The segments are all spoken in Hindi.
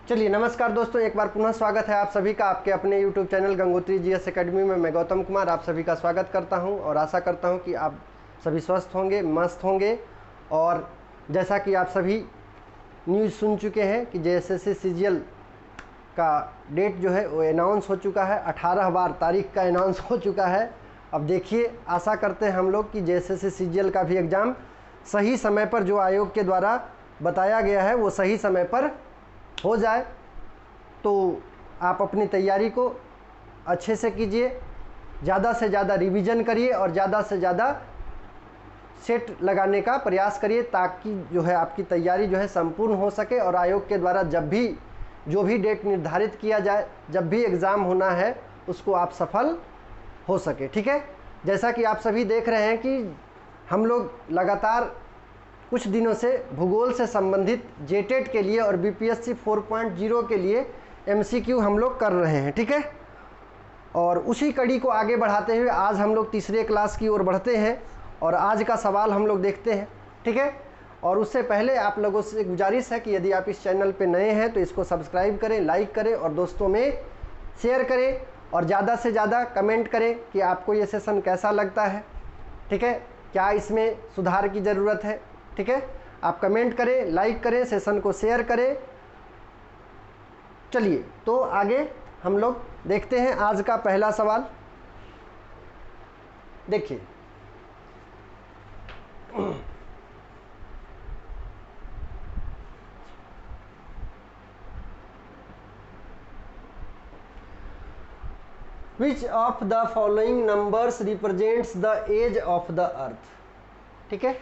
चलिए नमस्कार दोस्तों, एक बार पुनः स्वागत है आप सभी का आपके अपने YouTube channel Gangotri GS academy में। मैं गौतम कुमार आप सभी का स्वागत करता हूं और आशा करता हूं कि आप सभी स्वस्थ होंगे, मस्त होंगे। और जैसा कि आप सभी न्यूज़ सुन चुके हैं कि JSSC CGL का डेट जो है वो अनाउंस हो चुका है, 18 बार तारीख का अनाउंस हो चुका है। अब देखिए, आशा करते हैं हम लोग कि JSSC CGL का भी एग्ज़ाम सही समय पर जो आयोग के द्वारा बताया गया है वो सही समय पर हो जाए। तो आप अपनी तैयारी को अच्छे से कीजिए, ज़्यादा से ज़्यादा रिवीजन करिए और ज़्यादा से ज़्यादा सेट लगाने का प्रयास करिए ताकि जो है आपकी तैयारी जो है संपूर्ण हो सके और आयोग के द्वारा जब भी जो भी डेट निर्धारित किया जाए, जब भी एग्ज़ाम होना है उसको आप सफल हो सके। ठीक है, जैसा कि आप सभी देख रहे हैं कि हम लोग लगातार कुछ दिनों से भूगोल से संबंधित जेटेट के लिए और BPSC 4.0 के लिए MCQ हम लोग कर रहे हैं। ठीक है, और उसी कड़ी को आगे बढ़ाते हुए आज हम लोग तीसरे क्लास की ओर बढ़ते हैं और आज का सवाल हम लोग देखते हैं। ठीक है, और उससे पहले आप लोगों से गुजारिश है कि यदि आप इस चैनल पे नए हैं तो इसको सब्सक्राइब करें, लाइक करें और दोस्तों में शेयर करें और ज़्यादा से ज़्यादा कमेंट करें कि आपको ये सेशन कैसा लगता है। ठीक है, क्या इसमें सुधार की ज़रूरत है। ठीक है, आप कमेंट करें, लाइक करें, सेशन को शेयर करें। चलिए तो आगे हम लोग देखते हैं आज का पहला सवाल। देखिए, Which of the following numbers represents the age of the earth? ठीक है,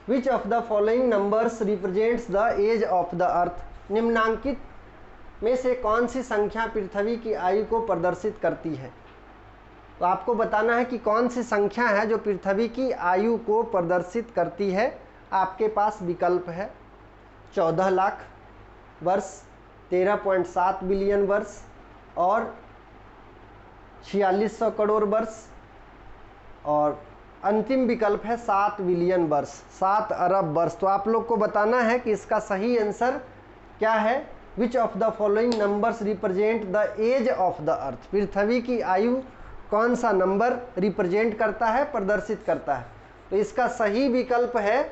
Which of the following numbers represents the age of the earth? निम्नांकित में से कौन सी संख्या पृथ्वी की आयु को प्रदर्शित करती है। तो आपको बताना है कि कौन सी संख्या है जो पृथ्वी की आयु को प्रदर्शित करती है। आपके पास विकल्प है 14 लाख वर्ष, 13.7 बिलियन वर्ष और 4600 करोड़ वर्ष, और अंतिम विकल्प है 7 बिलियन वर्ष, 7 अरब वर्ष। तो आप लोग को बताना है कि इसका सही आंसर क्या है। Which of the following numbers represent the age of the earth? पृथ्वी की आयु कौन सा नंबर रिप्रेजेंट करता है, प्रदर्शित करता है। तो इसका सही विकल्प है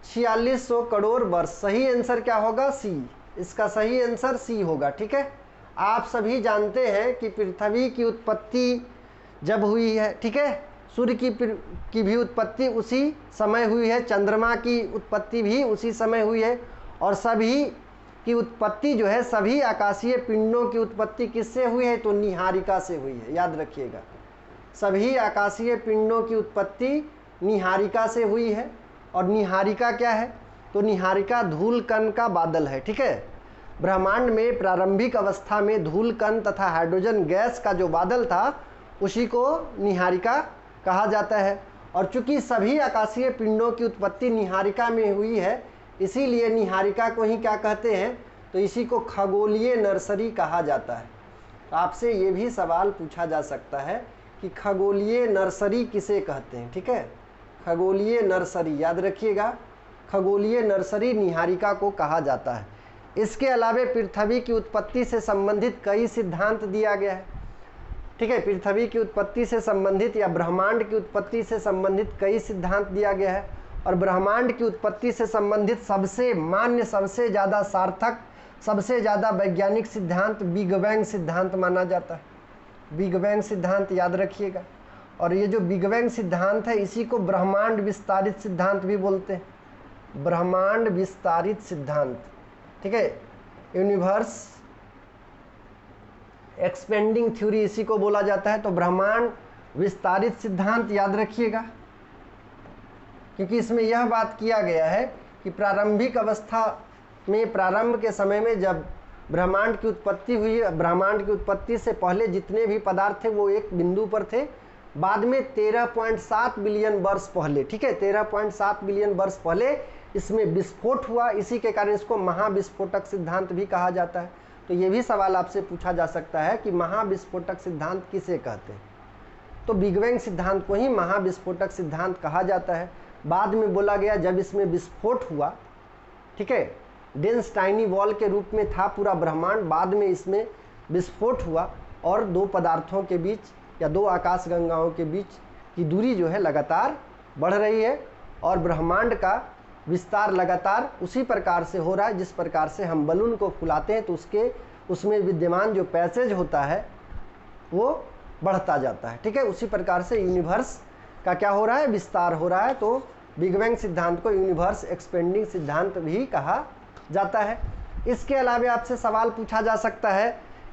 4600 करोड़ वर्ष। सही आंसर क्या होगा? सी। इसका सही आंसर सी होगा। ठीक है, आप सभी जानते हैं कि पृथ्वी की उत्पत्ति जब हुई है, ठीक है, सूर्य की भी उत्पत्ति उसी समय हुई है, चंद्रमा की उत्पत्ति भी उसी समय हुई है, और सभी की उत्पत्ति जो है, सभी आकाशीय पिंडों की उत्पत्ति किससे हुई है? तो निहारिका से हुई है। याद रखिएगा, सभी आकाशीय पिंडों की उत्पत्ति निहारिका से हुई है। और निहारिका क्या है? तो निहारिका धूल कण का बादल है। ठीक है, ब्रह्मांड में प्रारंभिक अवस्था में धूल कण तथा हाइड्रोजन गैस का जो बादल था उसी को निहारिका कहा जाता है। और चूंकि सभी आकाशीय पिंडों की उत्पत्ति निहारिका में हुई है, इसीलिए निहारिका को ही क्या कहते हैं? तो इसी को खगोलीय नर्सरी कहा जाता है। तो आपसे ये भी सवाल पूछा जा सकता है कि खगोलीय नर्सरी किसे कहते हैं। ठीक है, खगोलीय नर्सरी याद रखिएगा, खगोलीय नर्सरी निहारिका को कहा जाता है। इसके अलावा पृथ्वी की उत्पत्ति से संबंधित कई सिद्धांत दिया गया है। ठीक है, पृथ्वी की उत्पत्ति से संबंधित या ब्रह्मांड की उत्पत्ति से संबंधित कई सिद्धांत दिया गया है। और ब्रह्मांड की उत्पत्ति से संबंधित सबसे मान्य, सबसे ज़्यादा सार्थक, सबसे ज़्यादा वैज्ञानिक सिद्धांत बिग बैंग सिद्धांत माना जाता है। बिग बैंग सिद्धांत याद रखिएगा। और ये जो बिग बैंग सिद्धांत है इसी को ब्रह्मांड विस्तारित सिद्धांत भी बोलते हैं। ब्रह्मांड विस्तारित सिद्धांत, ठीक है, यूनिवर्स एक्सपेंडिंग थ्योरी इसी को बोला जाता है। तो ब्रह्मांड विस्तारित सिद्धांत याद रखिएगा, क्योंकि इसमें यह बात किया गया है कि प्रारंभिक अवस्था में, प्रारंभ के समय में जब ब्रह्मांड की उत्पत्ति हुई, ब्रह्मांड की उत्पत्ति से पहले जितने भी पदार्थ थे वो एक बिंदु पर थे। बाद में 13.7 बिलियन वर्ष पहले, ठीक है, 13.7 बिलियन वर्ष पहले इसमें विस्फोट हुआ। इसी के कारण इसको महाविस्फोटक सिद्धांत भी कहा जाता है। तो ये भी सवाल आपसे पूछा जा सकता है कि महाविस्फोटक सिद्धांत किसे कहते हैं। तो बिग बैंग सिद्धांत को ही महाविस्फोटक सिद्धांत कहा जाता है। बाद में बोला गया जब इसमें विस्फोट हुआ, ठीक है, डेंस टाइनी बॉल के रूप में था पूरा ब्रह्मांड। बाद में इसमें विस्फोट हुआ और दो पदार्थों के बीच या दो आकाश गंगाओं के बीच की दूरी जो है लगातार बढ़ रही है और ब्रह्मांड का विस्तार लगातार उसी प्रकार से हो रहा है जिस प्रकार से हम बलून को फुलाते हैं तो उसमें विद्यमान जो पैसेज होता है वो बढ़ता जाता है। ठीक है, उसी प्रकार से यूनिवर्स का क्या हो रहा है, विस्तार हो रहा है। तो बिग बैंग सिद्धांत को यूनिवर्स एक्सपेंडिंग सिद्धांत भी कहा जाता है। इसके अलावा आपसे सवाल पूछा जा सकता है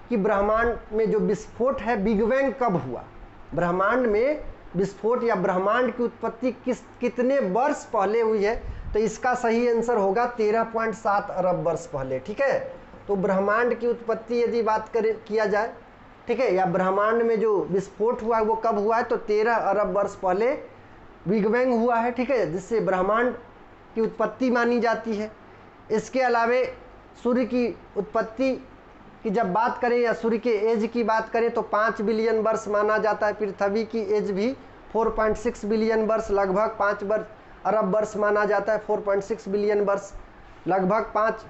कि ब्रह्मांड में जो विस्फोट है बिग बैंग कब हुआ। ब्रह्मांड में विस्फोट या ब्रह्मांड की उत्पत्ति कितने वर्ष पहले हुई है, तो इसका सही आंसर होगा 13.7 अरब वर्ष पहले। ठीक है, तो ब्रह्मांड की उत्पत्ति यदि बात किया जाए, ठीक है, या ब्रह्मांड में जो विस्फोट हुआ है वो कब हुआ है, तो 13 अरब वर्ष पहले बिग बैंग हुआ है। ठीक है, जिससे ब्रह्मांड की उत्पत्ति मानी जाती है। इसके अलावे सूर्य की उत्पत्ति की जब बात करें या सूर्य के एज की बात करें तो 5 बिलियन वर्ष माना जाता है। पृथ्वी की एज भी 4.6 बिलियन वर्ष, लगभग 5 अरब वर्ष माना जाता है। 4.6 बिलियन वर्ष लगभग 5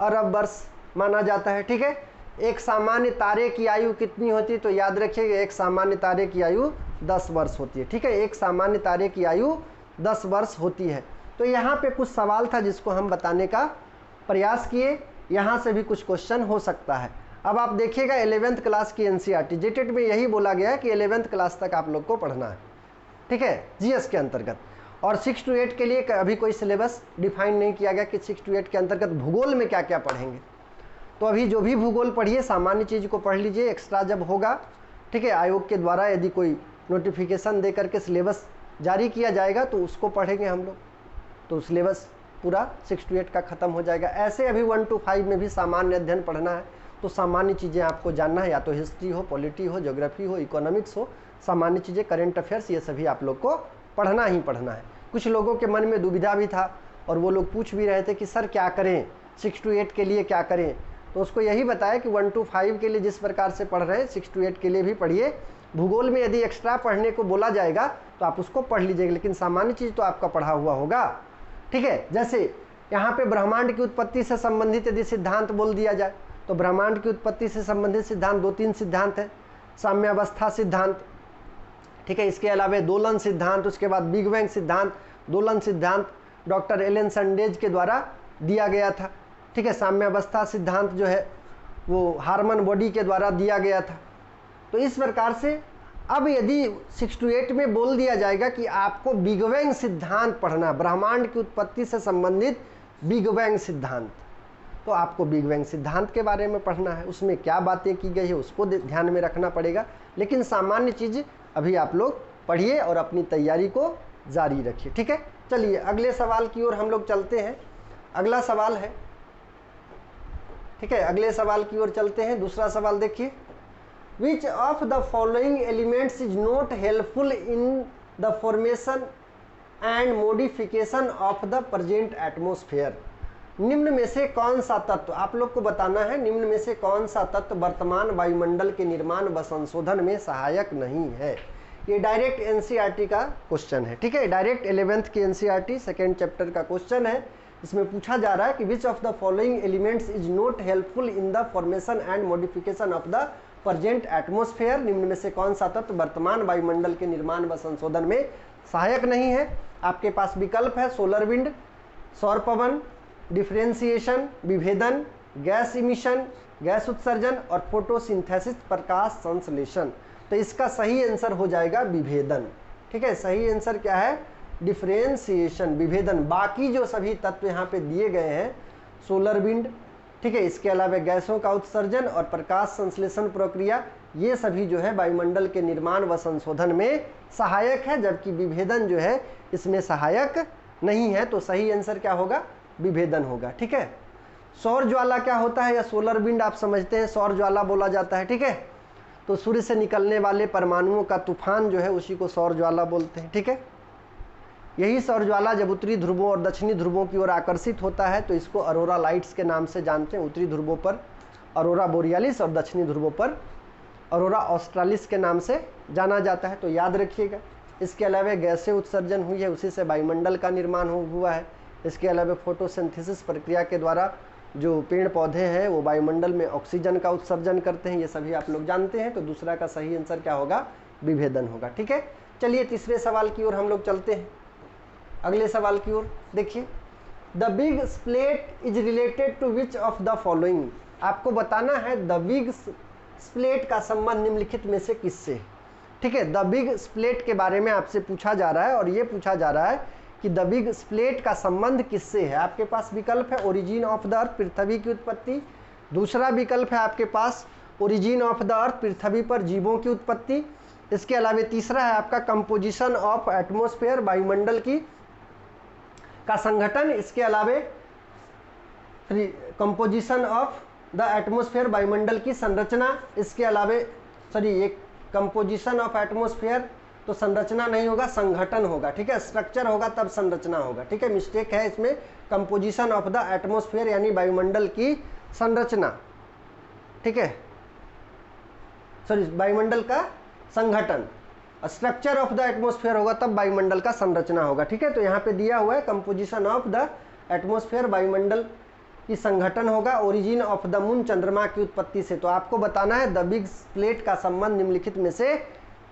अरब वर्ष माना जाता है। ठीक है, एक सामान्य तारे की आयु कितनी होती है, तो याद रखिएगा एक सामान्य तारे की आयु 10 वर्ष होती है। ठीक है, एक सामान्य तारे की आयु 10 वर्ष होती है। तो यहाँ पे कुछ सवाल था जिसको हम बताने का प्रयास किए, यहाँ से भी कुछ क्वेश्चन हो सकता है। अब आप देखिएगा 11th क्लास की एनसीईआरटी जेटेट में यही बोला गया है कि 11th क्लास तक आप लोग को पढ़ना है। ठीक है, जीएस के अंतर्गत। और 6 to 8 के लिए अभी कोई सिलेबस डिफाइन नहीं किया गया कि 6 to 8 के अंतर्गत भूगोल में क्या क्या पढ़ेंगे। तो अभी जो भी भूगोल पढ़िए सामान्य चीज़ को पढ़ लीजिए, एक्स्ट्रा जब होगा, ठीक है, आयोग के द्वारा यदि कोई नोटिफिकेशन दे करके सिलेबस जारी किया जाएगा तो उसको पढ़ेंगे हम लोग, तो सिलेबस पूरा 6 to 8 का ख़त्म हो जाएगा। ऐसे अभी 1 to 5 में भी सामान्य अध्ययन पढ़ना है, तो सामान्य चीज़ें आपको जानना है, या तो हिस्ट्री हो, पॉलिटी हो, ज्योग्राफी हो, इकोनॉमिक्स हो, सामान्य चीज़ें, करेंट अफेयर्स, ये सभी आप लोग को पढ़ना ही पढ़ना है। कुछ लोगों के मन में दुविधा भी था और वो लोग पूछ भी रहे थे कि सर क्या करें, 6 to 8 के लिए क्या करें, तो उसको यही बताया कि 1 to 5 के लिए जिस प्रकार से पढ़ रहे हैं 6 to 8 के लिए भी पढ़िए। भूगोल में यदि एक्स्ट्रा पढ़ने को बोला जाएगा तो आप उसको पढ़ लीजिएगा, लेकिन सामान्य चीज़ तो आपका पढ़ा हुआ होगा। ठीक है, जैसे यहाँ पे ब्रह्मांड की उत्पत्ति से संबंधित यदि सिद्धांत बोल दिया जाए तो ब्रह्मांड की उत्पत्ति से संबंधित सिद्धांत 2-3 सिद्धांत है। साम्यावस्था सिद्धांत, ठीक है, इसके अलावा दोलन सिद्धांत, उसके बाद बिग बैंग सिद्धांत। दोलन सिद्धांत डॉक्टर एलन संडेज के द्वारा दिया गया था। ठीक है, साम्यावस्था सिद्धांत जो है वो हार्मन बॉडी के द्वारा दिया गया था। तो इस प्रकार से अब यदि 6 to 8 में बोल दिया जाएगा कि आपको बिग बैंग सिद्धांत पढ़ना, ब्रह्मांड की उत्पत्ति से संबंधित बिग बैंग सिद्धांत, तो आपको बिग बैंग सिद्धांत के बारे में पढ़ना है, उसमें क्या बातें की गई है उसको ध्यान में रखना पड़ेगा। लेकिन सामान्य चीज़ अभी आप लोग पढ़िए और अपनी तैयारी को जारी रखिए। ठीक है, चलिए अगले सवाल की ओर हम लोग चलते हैं। अगला सवाल है, ठीक है, अगले सवाल की ओर चलते हैं। दूसरा सवाल देखिए, विच of the following elements is not helpful in the formation and modification of the present atmosphere. निम्न में से कौन सा तत्व, आप लोग को बताना है, निम्न में से कौन सा तत्व वर्तमान वायुमंडल के निर्माण व संशोधन में सहायक नहीं है। ये डायरेक्ट एनसीईआरटी का क्वेश्चन है। ठीक है, डायरेक्ट 11th की एनसीईआरटी 2nd चैप्टर का क्वेश्चन है। इसमें पूछा जा रहा है कि विच of the following elements is not helpful in the formation and modification of the present atmosphere. निम्न में से कौन सा तत्व वर्तमान वायुमंडल के निर्माण व संशोधन में सहायक नहीं है। आपके पास विकल्प है सोलर विंड, सौर पवन, डिफरेंशिएशन, विभेदन, गैस इमिशन, गैस उत्सर्जन और फोटोसिंथेसिस, प्रकाश संश्लेषण। तो इसका सही आंसर हो जाएगा विभेदन। ठीक है, सही आंसर क्या है, डिफरेंशिएशन, विभेदन। बाकी जो सभी तत्व यहाँ पे दिए गए हैं, सोलर विंड, ठीक है, इसके अलावा गैसों का उत्सर्जन और प्रकाश संश्लेषण प्रक्रिया, ये सभी जो है वायुमंडल के निर्माण व संशोधन में सहायक है, जबकि विभेदन जो है इसमें सहायक नहीं है। तो सही आंसर क्या होगा, विभेदन होगा। ठीक है, सौर ज्वाला क्या होता है या सोलर विंड आप समझते हैं, सौर ज्वाला बोला जाता है। ठीक है, तो सूर्य से निकलने वाले परमाणुओं का तूफान जो है उसी को सौर ज्वाला बोलते हैं। ठीक है, यही सौर ज्वाला जब उत्तरी ध्रुवों और दक्षिणी ध्रुवों की ओर आकर्षित होता है तो इसको अरोरा लाइट्स के नाम से जानते हैं। उत्तरी ध्रुवों पर अरोरा बोरियालिस और दक्षिणी ध्रुवों पर अरोरा ऑस्ट्रालिस के नाम से जाना जाता है, तो याद रखिएगा। इसके अलावा गैसें उत्सर्जन हुई है, उसी से वायुमंडल का निर्माण हुआ है। इसके अलावा फोटोसिंथेसिस प्रक्रिया के द्वारा जो पेड़ पौधे हैं वो वायुमंडल में ऑक्सीजन का उत्सर्जन करते हैं, ये सभी आप लोग जानते हैं। तो दूसरा का सही आंसर क्या होगा? विभेदन होगा। ठीक है, चलिए तीसरे सवाल की ओर हम लोग चलते हैं। अगले सवाल की ओर देखिए, the big splat is related to which of the following. आपको बताना है द बिग स्प्लेट का संबंध निम्नलिखित में से किससे। ठीक है, द बिग स्प्लेट के बारे में आपसे पूछा जा रहा है और ये पूछा जा रहा है कि द बिग स्प्लेट का संबंध किससे है। आपके पास विकल्प है ओरिजिन ऑफ द अर्थ, पृथ्वी की उत्पत्ति। दूसरा विकल्प है आपके पास ओरिजिन ऑफ द अर्थ, पृथ्वी पर जीवों की उत्पत्ति। इसके अलावा तीसरा है आपका कंपोजिशन ऑफ एटमॉस्फेयर, वायुमंडल की का संगठन। इसके अलावा कंपोजिशन ऑफ द एटमॉस्फेयर, वायुमंडल की संरचना। इसके अलावा एक कंपोजिशन ऑफ एटमॉस्फेयर तो संरचना नहीं होगा, संगठन होगा। ठीक है, स्ट्रक्चर होगा तब संरचना होगा। ठीक है, मिस्टेक है इसमें। कंपोजिशन ऑफ द एटमॉस्फेयर यानी वायुमंडल की संरचना। ठीक है, वायुमंडल का संगठन। स्ट्रक्चर ऑफ द एटमॉस्फेयर होगा तब वायुमंडल का संरचना होगा। ठीक है, तो यहाँ पे दिया हुआ है कंपोजिशन ऑफ द एटमॉस्फेयर, वायुमंडल की संगठन होगा। ओरिजिन ऑफ द मून, चंद्रमा की उत्पत्ति से। तो आपको बताना है द बिग स्प्लेट का संबंध निम्नलिखित में से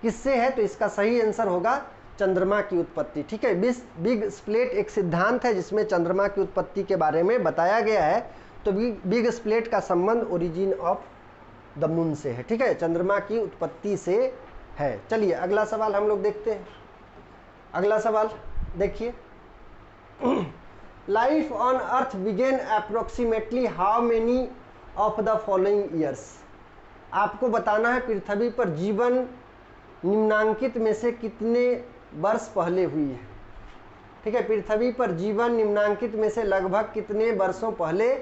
किससे है। तो इसका सही आंसर होगा चंद्रमा की उत्पत्ति। ठीक है, बिग स्प्लेट एक सिद्धांत है जिसमें चंद्रमा की उत्पत्ति के बारे में बताया गया है। तो बिग स्प्लेट का संबंध ओरिजिन ऑफ द मून से है। ठीक है, चंद्रमा की उत्पत्ति से है। चलिए अगला सवाल हम लोग देखते हैं। अगला सवाल देखिए, life on earth began approximately how many of the following years. आपको बताना है पृथ्वी पर जीवन निम्नांकित में से कितने वर्ष पहले हुई है। ठीक है, पृथ्वी पर जीवन निम्नांकित में से लगभग कितने वर्षों पहले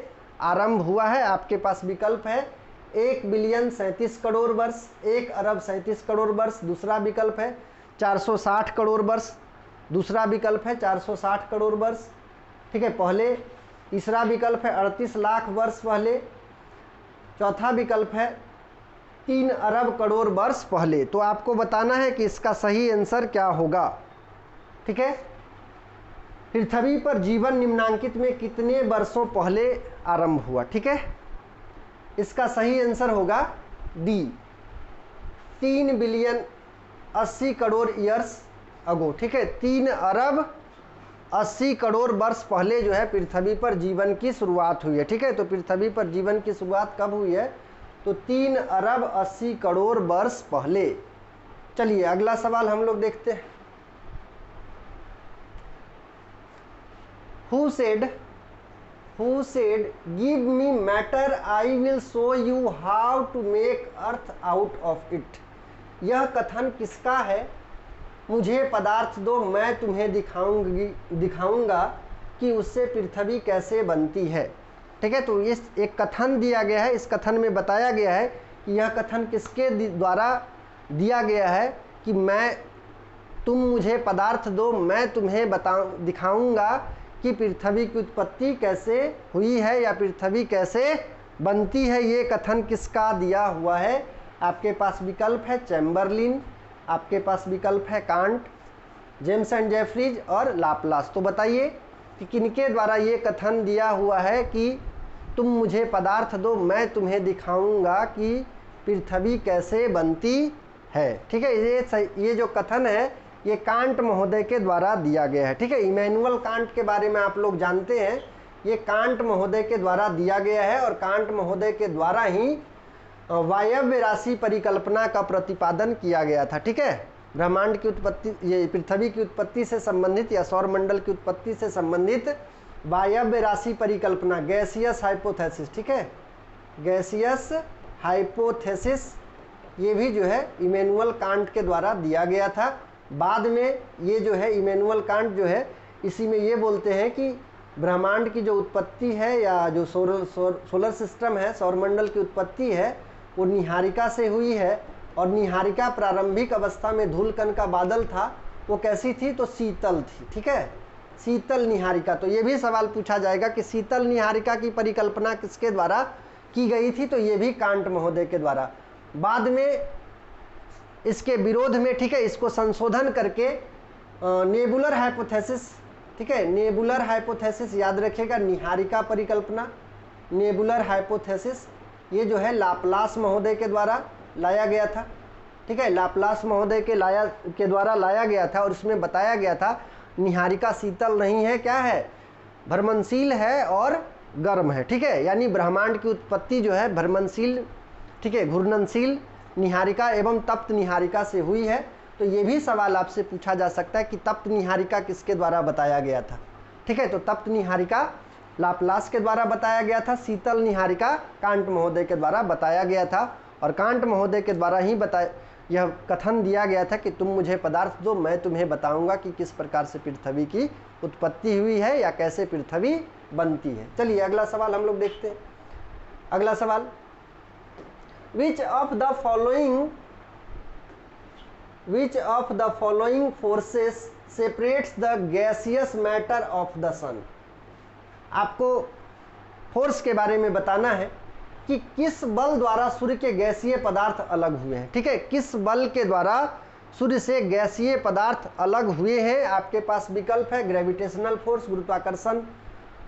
आरंभ हुआ है। आपके पास विकल्प है 1 बिलियन 37 करोड़ वर्ष, 1 अरब 37 करोड़ वर्ष। दूसरा विकल्प है 460 करोड़ वर्ष। दूसरा विकल्प है 460 करोड़ वर्ष। ठीक है, पहले। तीसरा विकल्प है 38 लाख वर्ष पहले। चौथा विकल्प है 3 अरब करोड़ वर्ष पहले। तो आपको बताना है कि इसका सही आंसर क्या होगा। ठीक है, पृथ्वी पर जीवन निम्नांकित में कितने वर्षों पहले आरंभ हुआ। ठीक है, इसका सही आंसर होगा D, 3 billion 80 crore years ago. ठीक है, 3 अरब 80 करोड़ वर्ष पहले जो है पृथ्वी पर जीवन की शुरुआत हुई है। ठीक है, तो पृथ्वी पर जीवन की शुरुआत कब हुई है? तो 3 अरब 80 करोड़ वर्ष पहले। चलिए अगला सवाल हम लोग देखते हैं। Who said give me matter, I will show you how to make earth out of it। यह कथन किसका है? मुझे पदार्थ दो, मैं तुम्हें दिखाऊंगा कि उससे पृथ्वी कैसे बनती है। ठीक है, तो इस एक कथन दिया गया है। इस कथन में बताया गया है कि यह कथन किसके द्वारा दिया गया है कि तुम मुझे पदार्थ दो, मैं तुम्हें दिखाऊंगा कि पृथ्वी की उत्पत्ति कैसे हुई है या पृथ्वी कैसे बनती है। ये कथन किसका दिया हुआ है? आपके पास विकल्प है चैम्बरलिन, आपके पास विकल्प है कांट, जेम्स एंड जेफरीज और लाप्लास। तो बताइए कि किनके द्वारा ये कथन दिया हुआ है कि तुम मुझे पदार्थ दो, मैं तुम्हें दिखाऊंगा कि पृथ्वी कैसे बनती है। ठीक है, ये जो कथन है ये कांट महोदय के द्वारा दिया गया है। ठीक है, इमैनुअल कांट के बारे में आप लोग जानते हैं। ये कांट महोदय के द्वारा दिया गया है और कांट महोदय के द्वारा ही वायव्य राशि परिकल्पना का प्रतिपादन किया गया था। ठीक है, ब्रह्मांड की उत्पत्ति, ये पृथ्वी की उत्पत्ति से संबंधित या सौरमंडल की उत्पत्ति से संबंधित वायव्य राशि परिकल्पना, गैसियस हाइपोथेसिस। ठीक है, गैसियस हाइपोथेसिस ये भी जो है इमैनुअल कांट के द्वारा दिया गया था। बाद में ये जो है इमैनुअल कांट जो है इसी में ये बोलते हैं कि ब्रह्मांड की जो उत्पत्ति है या जो सोलर सिस्टम है, सौरमंडल की उत्पत्ति है, वो निहारिका से हुई है। और निहारिका प्रारंभिक अवस्था में धूलकण का बादल था, वो कैसी थी? तो शीतल थी। ठीक है, शीतल निहारिका। तो ये भी सवाल पूछा जाएगा कि शीतल निहारिका की परिकल्पना किसके द्वारा की गई थी? तो ये भी कांट महोदय के द्वारा। बाद में इसके विरोध में, ठीक है, इसको संशोधन करके नेबुलर हाइपोथेसिस, ठीक है। नेबुलर हाइपोथेसिस याद रखिएगा, निहारिका परिकल्पना, नेबुलर हाइपोथेसिस, ये जो है लाप्लास महोदय के द्वारा लाया गया था, ठीक है। लाप्लास महोदय के द्वारा लाया गया था और इसमें बताया गया था निहारिका शीतल नहीं है, क्या है, भ्रमणशील है और गर्म है, ठीक है। यानी ब्रह्मांड की उत्पत्ति जो है भ्रमणशील, ठीक है, घूर्णनशील निहारिका एवं तप्त निहारिका से हुई है। तो ये भी सवाल आपसे पूछा जा सकता है कि तप्त निहारिका किसके द्वारा बताया गया था, ठीक है। तो तप्त निहारिका लाप्लास के द्वारा बताया गया था, शीतल निहारिका कांट महोदय के द्वारा बताया गया था। और कांट महोदय के द्वारा ही यह कथन दिया गया था कि तुम मुझे पदार्थ दो, मैं तुम्हें बताऊंगा कि किस प्रकार से पृथ्वी की उत्पत्ति हुई है या कैसे पृथ्वी बनती है। चलिए अगला सवाल हम लोग देखते हैं। अगला सवाल, which of the following forces separates the gaseous matter of the sun. आपको फोर्स के बारे में बताना है कि किस बल द्वारा सूर्य के गैसीय पदार्थ अलग हुए हैं, ठीक है। किस बल के द्वारा सूर्य से गैसीय पदार्थ अलग हुए हैं। आपके पास विकल्प है, ग्रेविटेशनल फोर्स गुरुत्वाकर्षण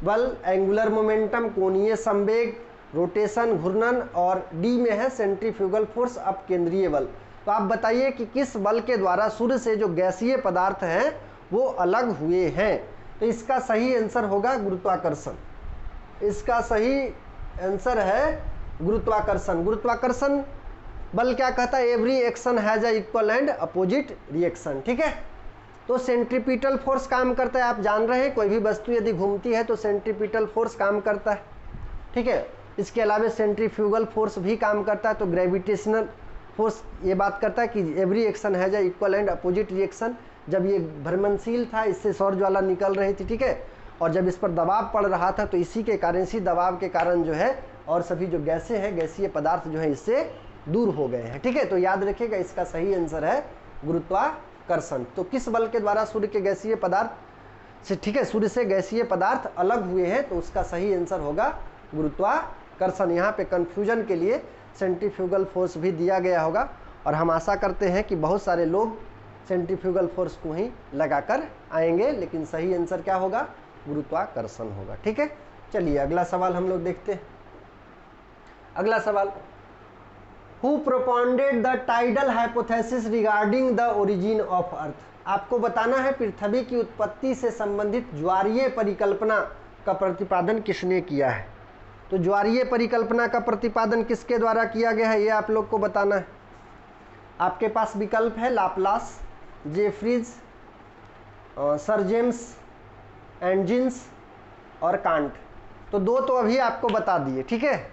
बल, एंगुलर मोमेंटम कोणीय संवेग, रोटेशन घूर्णन, और डी में है सेंट्रीफ्यूगल फोर्स अपकेंद्रीय बल। तो आप बताइए कि किस बल के द्वारा सूर्य से जो गैसीय पदार्थ हैं वो अलग हुए हैं। तो इसका सही आंसर होगा गुरुत्वाकर्षण। इसका सही आंसर है गुरुत्वाकर्षण। गुरुत्वाकर्षण बल क्या कहता है, every action has a equal and opposite reaction, ठीक है। तो सेंट्रीपिटल फोर्स काम करता है, आप जान रहे हैं, कोई भी वस्तु यदि घूमती है तो सेंट्रीपिटल फोर्स काम करता है, ठीक है। इसके अलावा सेंट्रीफ्यूगल फोर्स भी काम करता है। तो ग्रेविटेशनल फोर्स ये बात करता है कि every action has a equal and opposite reaction. जब ये भ्रमणशील था, इससे सौर ज्वाला निकल रही थी, ठीक है, और जब इस पर दबाव पड़ रहा था तो इसी के कारण, इसी दबाव के कारण जो है और सभी जो गैसें हैं, गैसीय पदार्थ जो है इससे दूर हो गए हैं, ठीक है। तो याद रखिएगा इसका सही आंसर है गुरुत्वाकर्षण। तो किस बल के द्वारा सूर्य के गैसीय पदार्थ से, ठीक है, सूर्य से गैसीय पदार्थ अलग हुए हैं, तो उसका सही आंसर होगा गुरुत्वाकर्षण। यहाँ पे कंफ्यूजन के लिए सेंट्रीफ्यूगल फोर्स भी दिया गया होगा और हम आशा करते हैं कि बहुत सारे लोग सेंट्रीफ्यूगल फोर्स को ही लगाकर आएंगे, लेकिन सही आंसर क्या होगा, गुरुत्वाकर्षण होगा, ठीक है। चलिए अगला सवाल हम लोग देखते हैं। अगला सवाल, who propounded the tidal hypothesis regarding the origin of earth. आपको बताना है पृथ्वी की उत्पत्ति से संबंधित ज्वारीय परिकल्पना का प्रतिपादन किसने किया है। तो ज्वारीय परिकल्पना का प्रतिपादन किसके द्वारा किया गया है, ये आप लोग को बताना है। आपके पास विकल्प है लाप्लास, जेफ्रीज, सर जेम्स एंजिन्स और कांट। तो दो तो अभी आपको बता दिए, ठीक है।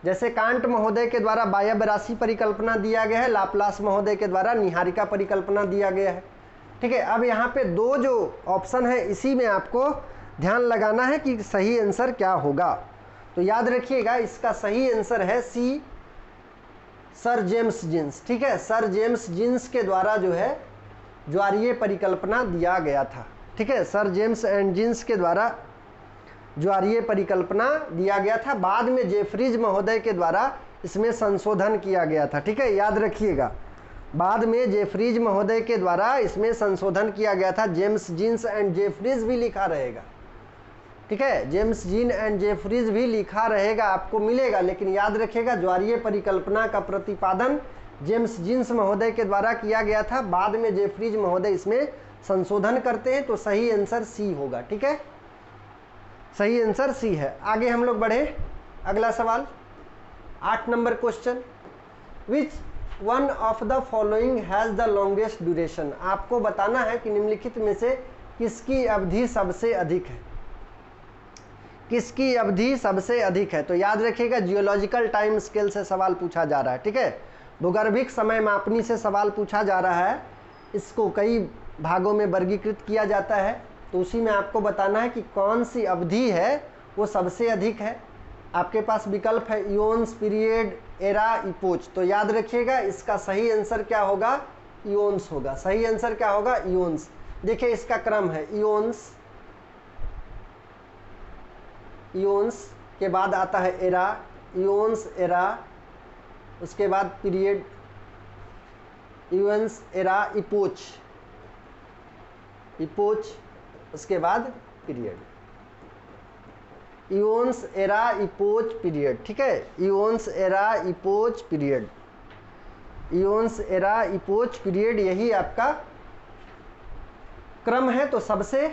जैसे कांट महोदय के द्वारा बायब राशि परिकल्पना दिया गया है, लाप्लास महोदय के द्वारा निहारिका परिकल्पना दिया गया है, ठीक है। अब यहाँ पे दो जो ऑप्शन है इसी में आपको ध्यान लगाना है कि सही आंसर क्या होगा। तो याद रखिएगा इसका सही आंसर है सी, सर जेम्स जीन्स, ठीक है। सर जेम्स जीन्स के द्वारा जो है ज्वारीय परिकल्पना दिया गया था, ठीक है। सर जेम्स एंड जीन्स के द्वारा ज्वारीय परिकल्पना दिया गया था। बाद में जेफ्रीज महोदय के द्वारा इसमें संशोधन किया गया था, ठीक है, याद रखिएगा। बाद में जेफ्रीज महोदय के द्वारा इसमें संशोधन किया गया था। जेम्स जीन्स एंड जेफ्रीज भी लिखा रहेगा, ठीक है, जेम्स जीन एंड जेफ्रीज भी लिखा रहेगा, आपको मिलेगा। लेकिन याद रखिएगा ज्वारीय परिकल्पना का प्रतिपादन जेम्स जीन्स महोदय के द्वारा किया गया था। बाद में जेफ्रीज महोदय इसमें संशोधन करते हैं। तो सही आंसर सी होगा, ठीक है, सही आंसर सी है। आगे हम लोग बढ़े। अगला सवाल 8 number question, which one of the following has the longest duration. आपको बताना है कि निम्नलिखित में से किसकी अवधि सबसे अधिक है, किसकी अवधि सबसे अधिक है। तो याद रखिएगा जियोलॉजिकल टाइम स्केल से सवाल पूछा जा रहा है, ठीक है। भूगर्भिक समय मापनी से सवाल पूछा जा रहा है। इसको कई भागों में वर्गीकृत किया जाता है। तो उसी में आपको बताना है कि कौन सी अवधि है वो सबसे अधिक है। आपके पास विकल्प है इयोन्स, पीरियड, एरा, इपोच। तो याद रखिएगा इसका सही आंसर क्या होगा, इयोन्स होगा। सही आंसर क्या होगा, इयोन्स। देखिए इसका क्रम है इयोन्स, इयोन्स के बाद आता है एरा, इयोन्स, एरा, उसके बाद period, eons, era, epoch, epoch, उसके बाद period, eons era epoch period, ठीक है, eons era epoch period, eons era epoch period, यही आपका क्रम है। तो सबसे,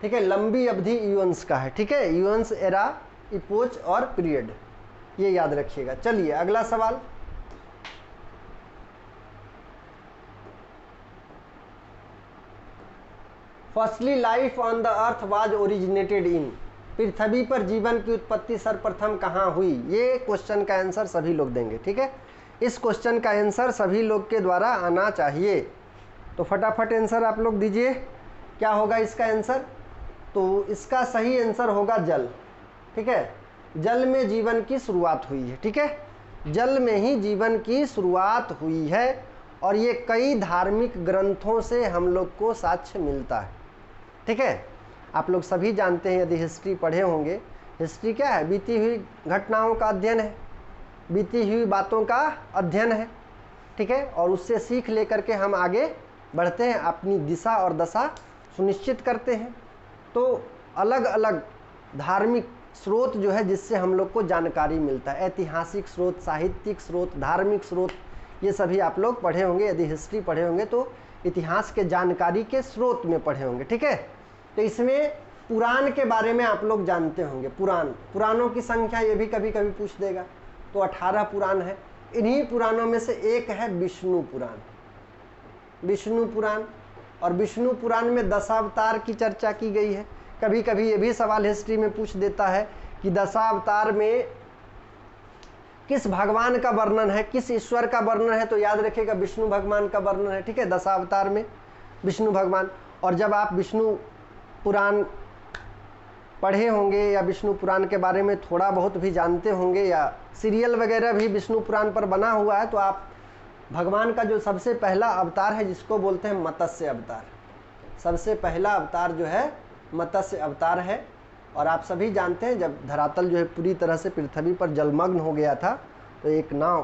ठीक है, लंबी अवधि इओन्स का है, ठीक है, इओन्स एरा इपोच और पीरियड, ये याद रखिएगा। चलिए अगला सवाल, firstly life on the earth was originated in, पृथ्वी पर जीवन की उत्पत्ति सर्वप्रथम कहाँ हुई? ये क्वेश्चन का आंसर सभी लोग देंगे, ठीक है, इस क्वेश्चन का आंसर सभी लोग के द्वारा आना चाहिए। तो फटाफट आंसर आप लोग दीजिए, क्या होगा इसका आंसर? तो इसका सही आंसर होगा जल, ठीक है, जल में जीवन की शुरुआत हुई है, ठीक है, जल में ही जीवन की शुरुआत हुई है। और ये कई धार्मिक ग्रंथों से हम लोग को साक्ष्य मिलता है, ठीक है। आप लोग सभी जानते हैं, यदि हिस्ट्री पढ़े होंगे, हिस्ट्री क्या है? बीती हुई घटनाओं का अध्ययन है, बीती हुई बातों का अध्ययन है, ठीक है, और उससे सीख लेकर के हम आगे बढ़ते हैं, अपनी दिशा और दशा सुनिश्चित करते हैं। तो अलग अलग धार्मिक स्रोत जो है जिससे हम लोग को जानकारी मिलता है, ऐतिहासिक स्रोत, साहित्यिक स्रोत, धार्मिक स्रोत, ये सभी आप लोग पढ़े होंगे। यदि हिस्ट्री पढ़े होंगे तो इतिहास के जानकारी के स्रोत में पढ़े होंगे, ठीक है। तो इसमें पुराण के बारे में आप लोग जानते होंगे, पुराणों की संख्या ये भी कभी कभी पूछ देगा। तो 18 पुराण है, इन्हीं पुराणों में से एक है विष्णु पुराण, विष्णु पुराण। और विष्णु पुराण में दशावतार की चर्चा की गई है। कभी कभी ये भी सवाल हिस्ट्री में पूछ देता है कि दशावतार में किस भगवान का वर्णन है, किस ईश्वर का वर्णन है? तो याद रखिएगा विष्णु भगवान का वर्णन है, ठीक है, दशावतार में विष्णु भगवान। और जब आप विष्णु पुराण पढ़े होंगे या विष्णु पुराण के बारे में थोड़ा बहुत भी जानते होंगे, या सीरियल वगैरह भी विष्णु पुराण पर बना हुआ है, तो आप भगवान का जो सबसे पहला अवतार है जिसको बोलते हैं मत्स्य अवतार, सबसे पहला अवतार जो है मत्स्य अवतार है। और आप सभी जानते हैं जब धरातल जो है पूरी तरह से पृथ्वी पर जलमग्न हो गया था, तो एक नाव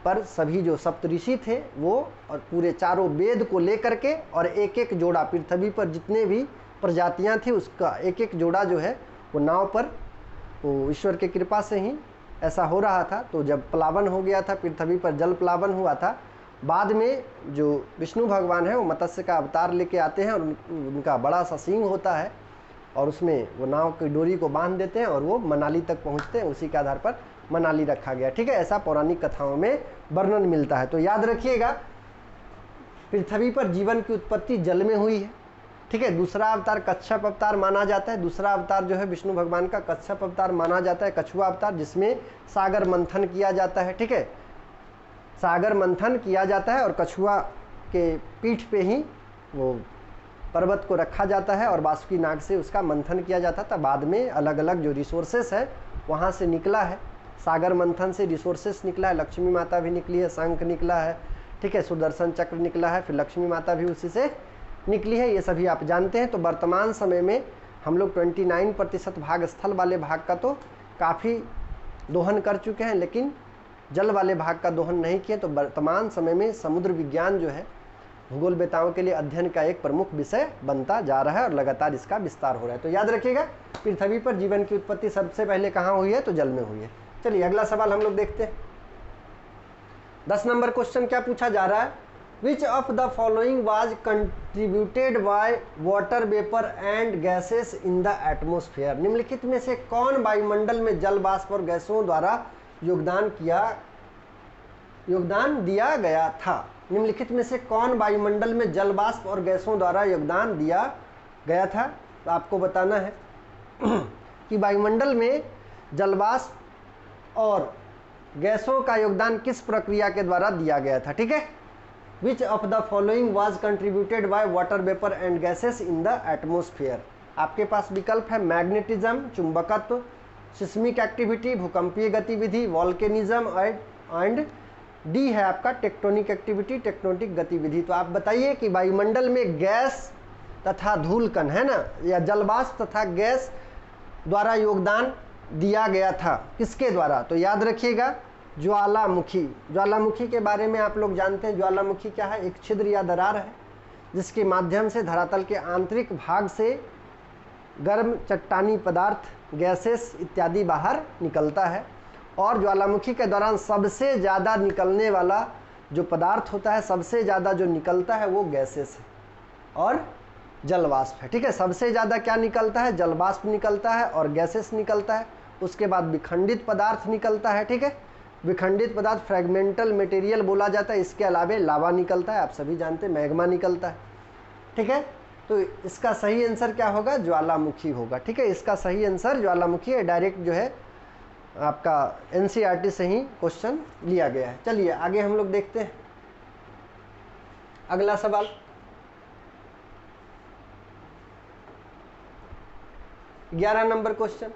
पर सभी जो सप्तऋषि थे वो और पूरे चारों वेद को लेकर के और एक एक जोड़ा, पृथ्वी पर जितने भी प्रजातियां थी उसका एक एक जोड़ा जो है वो नाव पर, वो ईश्वर की कृपा से ही ऐसा हो रहा था। तो जब प्लावन हो गया था, पृथ्वी पर जल प्लावन हुआ था, बाद में जो विष्णु भगवान है वो मत्स्य का अवतार लेके आते हैं और उनका बड़ा सा सींग होता है और उसमें वो नाव की डोरी को बांध देते हैं और वो मनाली तक पहुंचते हैं। उसी के आधार पर मनाली रखा गया, ठीक है, ऐसा पौराणिक कथाओं में वर्णन मिलता है। तो याद रखिएगा पृथ्वी पर जीवन की उत्पत्ति जल में हुई है, ठीक है। दूसरा अवतार कच्छप अवतार माना जाता है, दूसरा अवतार जो है विष्णु भगवान का कच्छप अवतार माना जाता है, कछुआ अवतार, जिसमें सागर मंथन किया जाता है, ठीक है, सागर मंथन किया जाता है और कछुआ के पीठ पे ही वो पर्वत को रखा जाता है और बासुकी नाग से उसका मंथन किया जाता था। बाद में अलग अलग जो रिसोर्सेस है वहाँ से निकला है, सागर मंथन से रिसोर्सेस निकला है, लक्ष्मी माता भी निकली है, शंख निकला है, ठीक है, सुदर्शन चक्र निकला है, फिर लक्ष्मी माता भी उसी से निकली है, ये सभी आप जानते हैं। तो वर्तमान समय में हम लोग 29% भाग स्थल वाले भाग का तो काफ़ी दोहन कर चुके हैं, लेकिन जल वाले भाग का दोहन नहीं किए। तो वर्तमान समय में समुद्र विज्ञान जो है भूगोल वेताओं के लिए अध्ययन का एक प्रमुख विषय बनता जा रहा है और लगातार इसका विस्तार हो रहा है। तो याद रखिएगा पृथ्वी पर जीवन की उत्पत्ति सबसे पहले कहाँ हुई है? तो जल में हुई है। चलिए अगला सवाल हम लोग देखते हैं। 10 नंबर क्वेश्चन क्या पूछा जा रहा है? Which of the following was contributed by water vapour and gases in the atmosphere? निम्नलिखित में से कौन वायुमंडल में जल वाष्प और गैसों द्वारा योगदान दिया गया था? निम्नलिखित में से कौन वायुमंडल में जल वाष्प और गैसों द्वारा योगदान दिया गया था? तो आपको बताना है कि वायुमंडल में जल वाष्प और गैसों का योगदान किस प्रक्रिया के द्वारा दिया गया था, ठीक है। Which of the following was contributed by water vapour and gases in the atmosphere? आपके पास विकल्प है मैग्नेटिज्म, चुंबकत्व, सिस्मिक एक्टिविटी, भूकंपीय गतिविधि, वॉल्केनिज्म एंड डी है आपका टेक्टोनिक एक्टिविटी, टेक्टोनिक गतिविधि। तो आप बताइए कि वायुमंडल में गैस तथा धूलकण है ना, या जलवाष्प तथा गैस द्वारा योगदान दिया गया था, किसके द्वारा? तो याद रखिएगा ज्वालामुखी। ज्वालामुखी के बारे में आप लोग जानते हैं, ज्वालामुखी क्या है? एक छिद्र या दरार है जिसके माध्यम से धरातल के आंतरिक भाग से गर्म चट्टानी पदार्थ, गैसेस इत्यादि बाहर निकलता है। और ज्वालामुखी के दौरान सबसे ज़्यादा निकलने वाला जो पदार्थ होता है, सबसे ज़्यादा जो निकलता है वो गैसेस है और जलवाष्प है। ठीक है, सबसे ज़्यादा क्या निकलता है? जलवाष्प निकलता है और गैसेस निकलता है। उसके बाद विखंडित पदार्थ निकलता है। ठीक है, विखंडित पदार्थ फ्रेगमेंटल मटेरियल बोला जाता है। इसके अलावे लावा निकलता है, आप सभी जानते हैं, मैग्मा निकलता है। ठीक है, तो इसका सही आंसर क्या होगा? ज्वालामुखी होगा। ठीक है, इसका सही आंसर ज्वालामुखी है। डायरेक्ट जो है आपका एनसीईआरटी से ही क्वेश्चन लिया गया है। चलिए आगे हम लोग देखते हैं अगला सवाल। ग्यारह नंबर क्वेश्चन,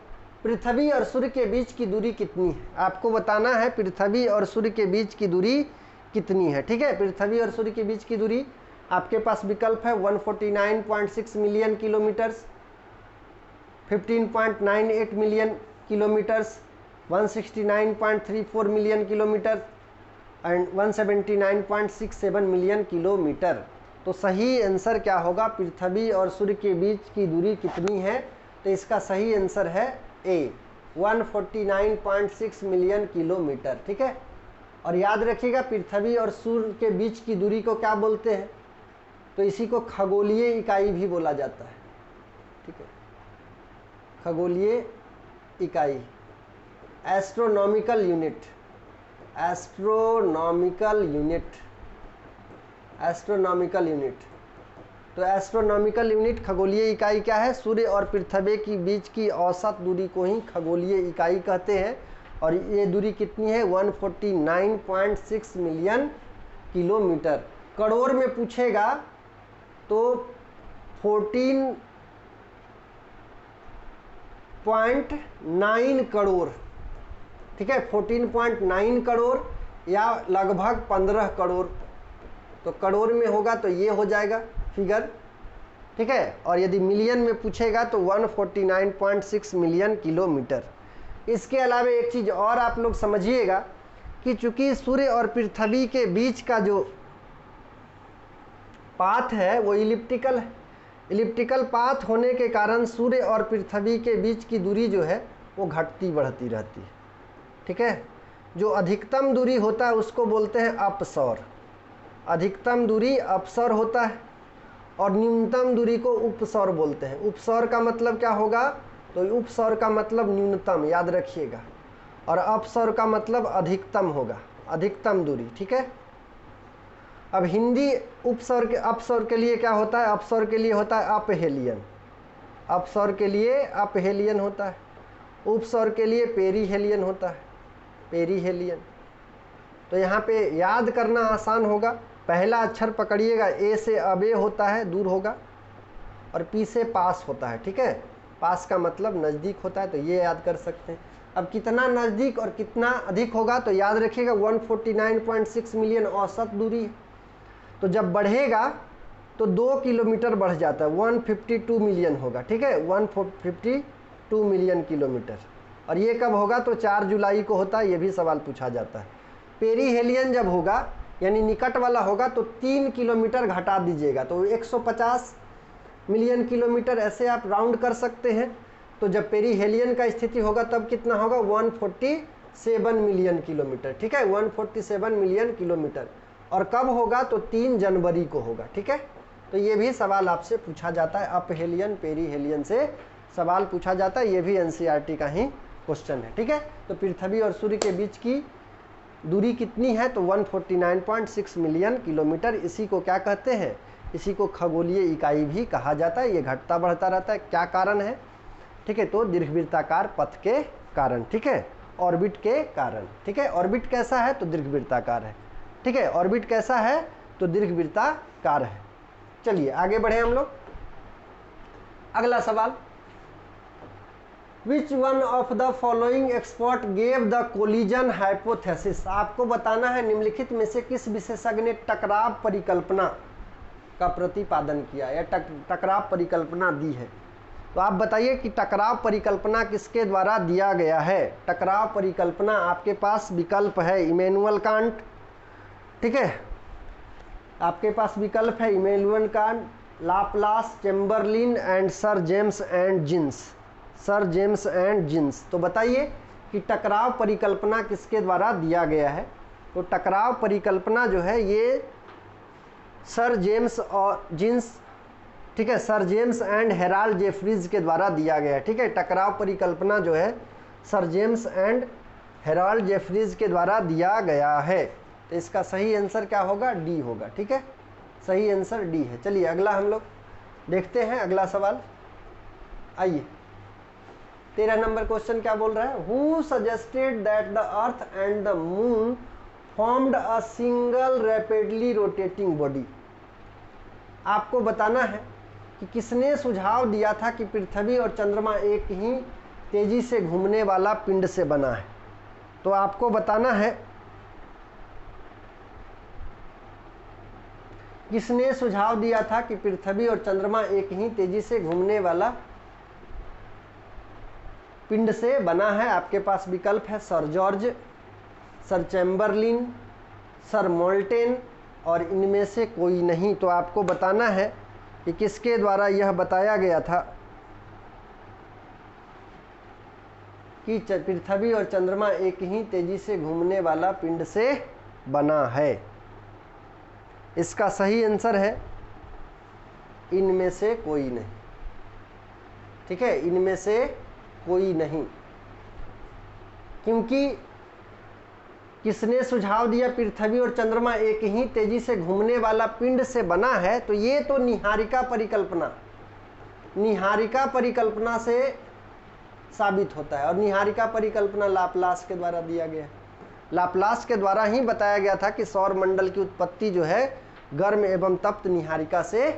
पृथ्वी और सूर्य के बीच की दूरी कितनी है? आपको बताना है पृथ्वी और सूर्य के बीच की दूरी कितनी है। ठीक है, पृथ्वी और सूर्य के बीच की दूरी आपके पास विकल्प है 149.6 million kilometres, 15.98 million kilometres, 169.34 million kilometre and 179.67 million kilometre. तो सही आंसर क्या होगा? पृथ्वी और सूर्य के बीच की दूरी कितनी है? तो इसका सही आंसर है ए, 149.6 मिलियन किलोमीटर। ठीक है, और याद रखिएगा पृथ्वी और सूर्य के बीच की दूरी को क्या बोलते हैं? तो इसी को खगोलीय इकाई भी बोला जाता है। ठीक है, खगोलीय इकाई, astronomical unit, astronomical unit, astronomical unit. तो एस्ट्रोनॉमिकल यूनिट खगोलीय इकाई क्या है? सूर्य और पृथ्वी के बीच की औसत दूरी को ही खगोलीय इकाई कहते हैं। और ये दूरी कितनी है? 149.6 मिलियन किलोमीटर। करोड़ में पूछेगा तो 14.9 करोड़। ठीक है, 14.9 करोड़ या लगभग 15 करोड़। तो करोड़ में होगा तो ये हो जाएगा फिगर। ठीक है, और यदि मिलियन में पूछेगा तो 149.6 मिलियन किलोमीटर। इसके अलावा एक चीज़ और आप लोग समझिएगा कि चूंकि सूर्य और पृथ्वी के बीच का जो पाथ है वो इलिप्टिकल है। इलिप्टिकल पाथ होने के कारण सूर्य और पृथ्वी के बीच की दूरी जो है वो घटती बढ़ती रहती है। ठीक है, जो अधिकतम दूरी होता है उसको बोलते हैं अपसौर। अधिकतम दूरी अपसौर होता है और न्यूनतम दूरी को उपसौर बोलते हैं। उपसौर का मतलब क्या होगा? तो उपसौर का मतलब न्यूनतम, याद रखिएगा, और अपसौर का मतलब अधिकतम होगा, अधिकतम दूरी। ठीक है, अब हिंदी उपसौर के अपसौर के लिए क्या होता है? अपसौर के लिए होता है अपहेलियन, अपसौर के लिए अपहेलियन होता है, उपसौर के लिए पेरीहेलियन होता है, पेरीहेलियन। तो यहाँ पे याद करना आसान होगा। पहला अक्षर पकड़िएगा, ए से अबे होता है, दूर होगा, और पी से पास होता है। ठीक है, पास का मतलब नज़दीक होता है, तो ये याद कर सकते हैं। अब कितना नज़दीक और कितना अधिक होगा तो याद रखिएगा 149.6 मिलियन औसत दूरी है। तो जब बढ़ेगा तो 2 किलोमीटर बढ़ जाता है, 152 मिलियन होगा। ठीक है, 152 मिलियन किलोमीटर। और ये कब होगा? तो 4 जुलाई को होता है। ये भी सवाल पूछा जाता है। पेरीहेलियन जब होगा यानी निकट वाला होगा तो 3 किलोमीटर घटा दीजिएगा तो 150 मिलियन किलोमीटर, ऐसे आप राउंड कर सकते हैं। तो जब पेरीहेलियन का स्थिति होगा तब कितना होगा? 147 मिलियन किलोमीटर। ठीक है, 147 मिलियन किलोमीटर। और कब होगा? तो 3 जनवरी को होगा। ठीक है, तो ये भी सवाल आपसे पूछा जाता है। अपहेलियन पेरीहेलियन से सवाल पूछा जाता है। ये भी एनसीईआरटी का ही क्वेश्चन है। ठीक है, तो पृथ्वी और सूर्य के बीच की दूरी कितनी है? तो 149.6 मिलियन किलोमीटर। इसी को क्या कहते हैं? इसी को खगोलीय इकाई भी कहा जाता है। ये घटता बढ़ता रहता है। क्या कारण है? ठीक है, तो दीर्घवृत्ताकार पथ के कारण। ठीक है, ऑर्बिट के कारण। ठीक है, ऑर्बिट कैसा है? तो दीर्घवृत्ताकार है। ठीक है, ऑर्बिट कैसा है? तो दीर्घवृत्ताकार है। चलिए आगे बढ़े हम लोग। अगला सवाल, which one of the following expert gave the collision hypothesis? आपको बताना है निम्नलिखित में से किस विशेषज्ञ ने टकराव परिकल्पना का प्रतिपादन किया या टकराव परिकल्पना दी है। तो आप बताइए कि टकराव परिकल्पना किसके द्वारा दिया गया है? टकराव परिकल्पना आपके पास विकल्प है इमैनुअल कांट, ठीक है, आपके पास विकल्प है Immanuel Kant, Laplace, Chamberlin and sir James and Jeans. Sir James and Jeans. तो बताइए कि टकराव परिकल्पना किसके द्वारा दिया गया है? तो टकराव परिकल्पना जो है ये सर जेम्स और जीन्स, ठीक है, sir James and Herald Jefferies के द्वारा दिया गया है। ठीक है, टकराव परिकल्पना जो है sir James and Herald Jefferies के द्वारा दिया गया है। तो इसका सही आंसर क्या होगा? डी होगा। ठीक है, सही आंसर डी है। चलिए अगला हम लोग देखते हैं, अगला सवाल। आइए 13 नंबर क्वेश्चन क्या बोल रहा है? Who suggested that the earth and the moon formed a single rapidly rotating body. आपको बताना है कि किसने सुझाव दिया था कि पृथ्वी और चंद्रमा एक ही तेजी से घूमने वाला पिंड से बना है। तो आपको बताना है किसने सुझाव दिया था कि पृथ्वी और चंद्रमा एक ही तेजी से घूमने वाला पिंड से बना है। आपके पास विकल्प है sir George, sir Chamberlain, sir molten और इनमें से कोई नहीं। तो आपको बताना है कि किसके द्वारा यह बताया गया था कि पृथ्वी और चंद्रमा एक ही तेजी से घूमने वाला पिंड से बना है। इसका सही आंसर है इनमें से कोई नहीं। ठीक है, इनमें से कोई नहीं, क्योंकि किसने सुझाव दिया पृथ्वी और चंद्रमा एक ही तेजी से घूमने वाला पिंड से बना है? तो ये तो निहारिका परिकल्पना से साबित होता है। और निहारिका परिकल्पना लाप्लास के द्वारा दिया गया है। लाप्लास के द्वारा ही बताया गया था कि सौर मंडल की उत्पत्ति जो है गर्म एवं तप्त निहारिका से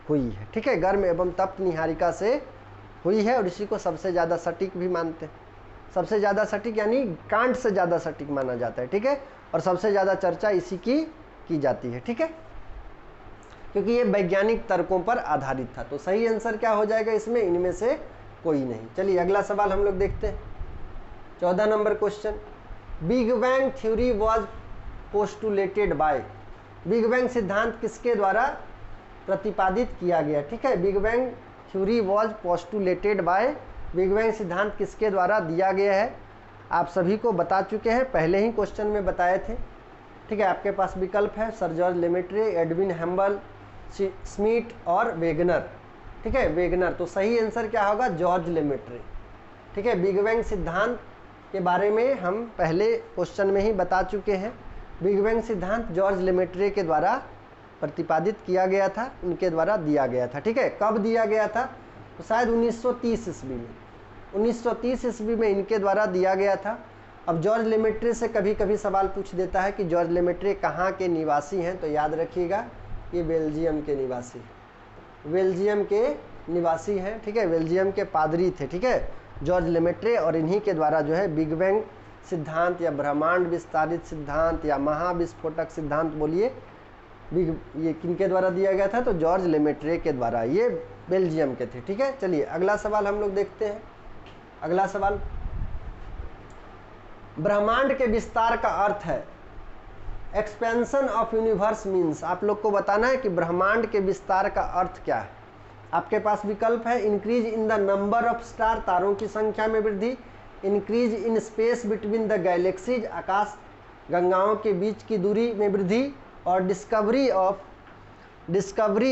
हुई है। ठीक है, गर्म एवं तप्त निहारिका से हुई है और इसी को सबसे ज़्यादा सटीक भी मानते हैं। सबसे ज़्यादा सटीक यानी कांट से ज़्यादा सटीक माना जाता है। ठीक है, और सबसे ज़्यादा चर्चा इसी की जाती है। ठीक है, क्योंकि ये वैज्ञानिक तर्कों पर आधारित था। तो सही आंसर क्या हो जाएगा इसमें? इनमें से कोई नहीं। चलिए अगला सवाल हम लोग देखते हैं। 14 number question, big bang theory was postulated by. Big bang सिद्धांत किसके द्वारा प्रतिपादित किया गया? ठीक है, big bang theory was postulated by. Big bang सिद्धांत किसके द्वारा दिया गया है? आप सभी को बता चुके हैं, पहले ही क्वेश्चन में बताए थे। ठीक है, आपके पास विकल्प है sir George Lemaitre, Edwin Hubble, Smith और वेगनर। ठीक है, वेगनर। तो सही आंसर क्या होगा? George Lemaitre. ठीक है, बिग बैंग सिद्धांत के बारे में हम पहले क्वेश्चन में ही बता चुके हैं। बिग बैंग सिद्धांत जॉर्ज लेमेट्रे के द्वारा प्रतिपादित किया गया था, उनके द्वारा दिया गया था। ठीक है, कब दिया गया था? तो शायद 1930 ईस्वी में। 1930 ईस्वी में इनके द्वारा दिया गया था। अब जॉर्ज लेमेट्रे से कभी कभी सवाल पूछ देता है कि जॉर्ज लेमेट्रे कहाँ के निवासी हैं? तो याद रखिएगा ये बेल्जियम के निवासी, बेल्जियम के निवासी हैं। ठीक है, बेल्जियम के पादरी थे। ठीक है, जॉर्ज लेमेट्रे, और इन्हीं के द्वारा जो है बिग बैंग सिद्धांत या ब्रह्मांड विस्तारित सिद्धांत या महाविस्फोटक सिद्धांत बोलिए, ये किनके द्वारा दिया गया था? तो जॉर्ज लेमेट्रे के द्वारा। ये बेल्जियम के थे। ठीक है, चलिए अगला सवाल हम लोग देखते हैं। अगला सवाल, ब्रह्मांड के विस्तार का अर्थ है एक्सपेंशन ऑफ यूनिवर्स मीन्स। आप लोग को बताना है कि ब्रह्मांड के विस्तार का अर्थ क्या है। आपके पास विकल्प है increase in the number of star, तारों की संख्या में वृद्धि, increase in space between the galaxies, आकाश गंगाओं के बीच की दूरी में वृद्धि, और discovery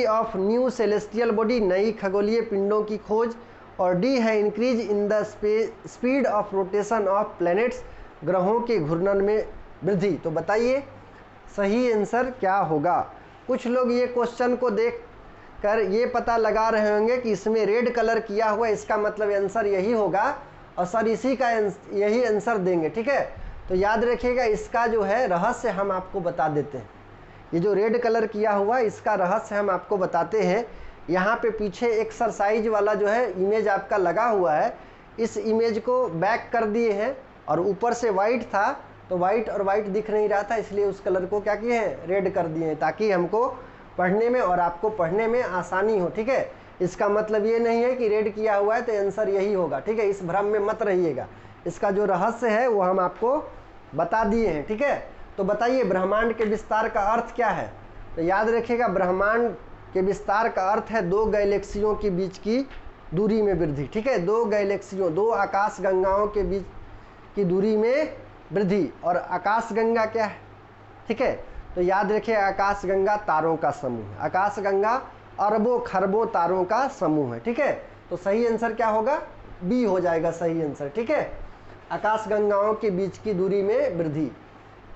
of new celestial body, नई खगोलीय पिंडों की खोज, और डी है increase in the speed of rotation of planets, ग्रहों के घूर्णन में वृद्धि। तो बताइए सही आंसर क्या होगा? कुछ लोग ये क्वेश्चन को देख कर ये पता लगा रहे होंगे कि इसमें रेड कलर किया हुआ, इसका मतलब आंसर यही होगा और सर इसी का यही आंसर देंगे। ठीक है, तो याद रखिएगा इसका जो है रहस्य हम आपको बता देते हैं। ये जो रेड कलर किया हुआ इसका रहस्य हम आपको बताते हैं। यहाँ पे पीछे एक्सरसाइज वाला जो है इमेज आपका लगा हुआ है, इस इमेज को बैक कर दिए हैं और ऊपर से वाइट था तो वाइट और वाइट दिख नहीं रहा था, इसलिए उस कलर को क्या किए हैं? रेड कर दिए हैं, ताकि हमको पढ़ने में और आपको पढ़ने में आसानी हो। ठीक है, इसका मतलब ये नहीं है कि रेड किया हुआ है तो आंसर यही होगा। ठीक है, इस भ्रम में मत रहिएगा। इसका जो रहस्य है वो हम आपको बता दिए हैं। ठीक है, तो बताइए ब्रह्मांड के विस्तार का अर्थ क्या है? तो याद रखिएगा ब्रह्मांड के विस्तार का अर्थ है दो गैलेक्सियों के बीच की दूरी में वृद्धि। ठीक है, दो गैलेक्सियों, दो आकाश गंगाओं के बीच की दूरी में वृद्धि। और आकाश गंगा क्या है? ठीक है, तो याद रखिए आकाश गंगा तारों का समूह है। आकाश गंगा अरबों खरबों तारों का समूह है। ठीक है, तो सही आंसर क्या होगा? बी हो जाएगा सही आंसर। ठीक है, आकाश गंगाओं के बीच की दूरी में वृद्धि।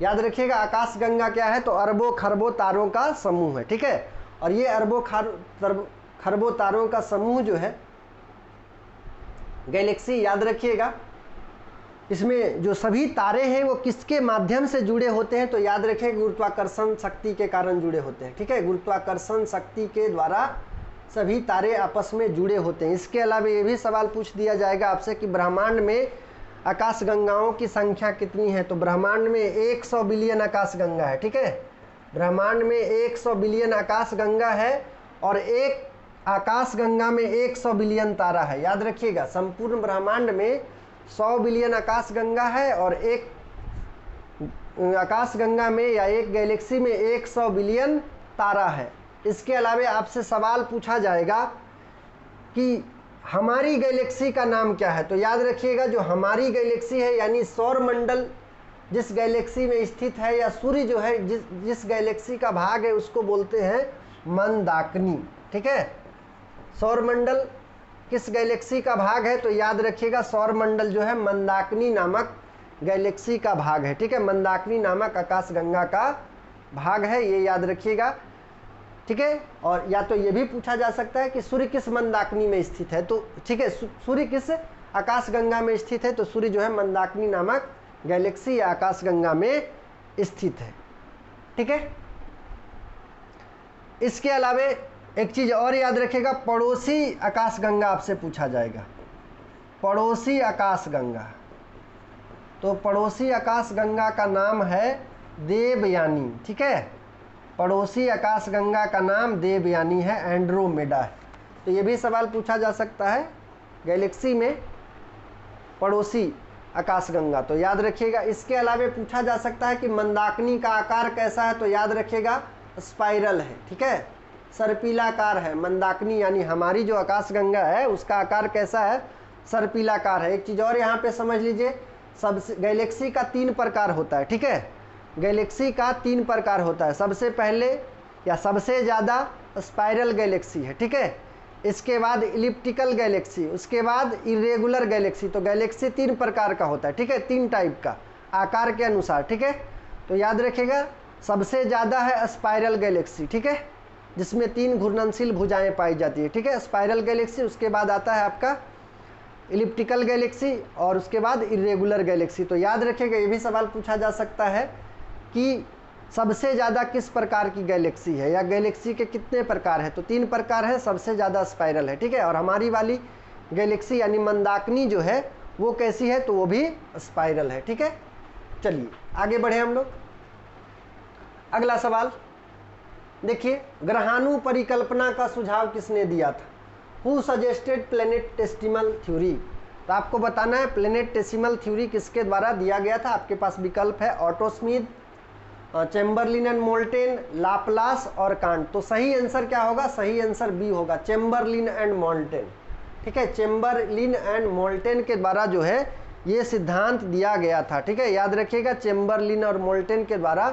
याद रखिएगा आकाश गंगा क्या है? तो अरबों खरबों तारों का समूह है। ठीक है, और ये अरबों खरबों तारों का समूह जो है गैलेक्सी, याद रखिएगा इसमें जो सभी तारे हैं वो किसके माध्यम से जुड़े होते हैं? तो याद रखिए गुरुत्वाकर्षण शक्ति के कारण जुड़े होते हैं। ठीक है, गुरुत्वाकर्षण शक्ति के द्वारा सभी तारे आपस में जुड़े होते हैं। इसके अलावा ये भी सवाल पूछ दिया जाएगा आपसे कि ब्रह्मांड में आकाश गंगाओं की संख्या कितनी है? तो ब्रह्मांड में 100 बिलियन आकाश गंगा है। ठीक है, ब्रह्मांड में 100 बिलियन आकाश गंगा है और एक आकाश गंगा में 100 बिलियन तारा है। याद रखिएगा संपूर्ण ब्रह्मांड में 100 बिलियन आकाश गंगा है और एक आकाश गंगा में या एक गैलेक्सी में 100 बिलियन तारा है। इसके अलावा आपसे सवाल पूछा जाएगा कि हमारी गैलेक्सी का नाम क्या है? तो याद रखिएगा जो हमारी गैलेक्सी है यानी सौर मंडल जिस गैलेक्सी में स्थित है या सूर्य जो है जिस गैलेक्सी का भाग है उसको बोलते हैं मंदाकिनी। ठीक है, सौर मंडल किस गैलेक्सी का भाग है? तो याद रखिएगा सौर मंडल जो है मंदाकिनी नामक गैलेक्सी का भाग है। ठीक है, मंदाकिनी नामक आकाश गंगा का भाग है, ये याद रखिएगा। ठीक है, और या तो ये भी पूछा जा सकता है कि सूर्य किस मंदाकिनी में स्थित है? तो ठीक है, सूर्य किस आकाश गंगा में स्थित है? तो सूर्य जो है मंदाकिनी नामक गैलेक्सी या आकाश गंगा में स्थित है। ठीक है, इसके अलावा एक चीज और याद रखिएगा, पड़ोसी आकाश गंगा आपसे पूछा जाएगा। पड़ोसी आकाश गंगा, तो पड़ोसी आकाश गंगा का नाम है देवयानी। ठीक है, पड़ोसी आकाश गंगा का नाम देवयानी है, एंड्रोमेडा है। तो ये भी सवाल पूछा जा सकता है गैलेक्सी में पड़ोसी आकाश गंगा, तो याद रखिएगा। इसके अलावा पूछा जा सकता है कि मंदाकिनी का आकार कैसा है? तो याद रखिएगा स्पाइरल है। ठीक है, सर्पिलाकार है मंदाकिनी, यानी हमारी जो आकाश गंगा है उसका आकार कैसा है? सर्पिलाकार है। एक चीज़ और यहाँ पे समझ लीजिए, सबसे गैलेक्सी का 3 प्रकार होता है। ठीक है, गैलेक्सी का 3 प्रकार होता है। सबसे पहले या सबसे ज़्यादा स्पाइरल गैलेक्सी है। ठीक है, इसके बाद इलिप्टिकल गैलेक्सी, उसके बाद इरेगुलर गैलेक्सी। तो गैलेक्सी 3 प्रकार का होता है। ठीक है, 3 टाइप का आकार के अनुसार। ठीक है, तो याद रखिएगा सबसे ज़्यादा है स्पाइरल गैलेक्सी। ठीक है, जिसमें 3 घूर्णनशील भुजाएं पाई जाती है। ठीक है, स्पाइरल गैलेक्सी, उसके बाद आता है आपका इलिप्टिकल गैलेक्सी और उसके बाद इरेगुलर गैलेक्सी। तो याद रखिएगा ये भी सवाल पूछा जा सकता है कि सबसे ज़्यादा किस प्रकार की गैलेक्सी है या गैलेक्सी के कितने प्रकार है? तो 3 प्रकार है, सबसे ज़्यादा स्पाइरल है। ठीक है, और हमारी वाली गैलेक्सी यानी मंदाकिनी जो है वो कैसी है? तो वो भी स्पाइरल है। ठीक है, चलिए आगे बढ़े हम लोग। अगला सवाल देखिए, ग्रहाणु परिकल्पना का सुझाव किसने दिया था? Who suggested planetesimal theory? तो आपको बताना है प्लेनेटेसिमल थ्योरी किसके द्वारा दिया गया था। आपके पास विकल्प है auto Smith, Chamberlain and molten, Laplace और कांट। तो सही आंसर क्या होगा? सही आंसर बी होगा, चैम्बरलिन एंड मोल्टेन। ठीक है, चैम्बरलिन एंड मोल्टेन के द्वारा जो है ये सिद्धांत दिया गया था। ठीक है, याद रखिएगा चैम्बरलिन और मोल्टेन के द्वारा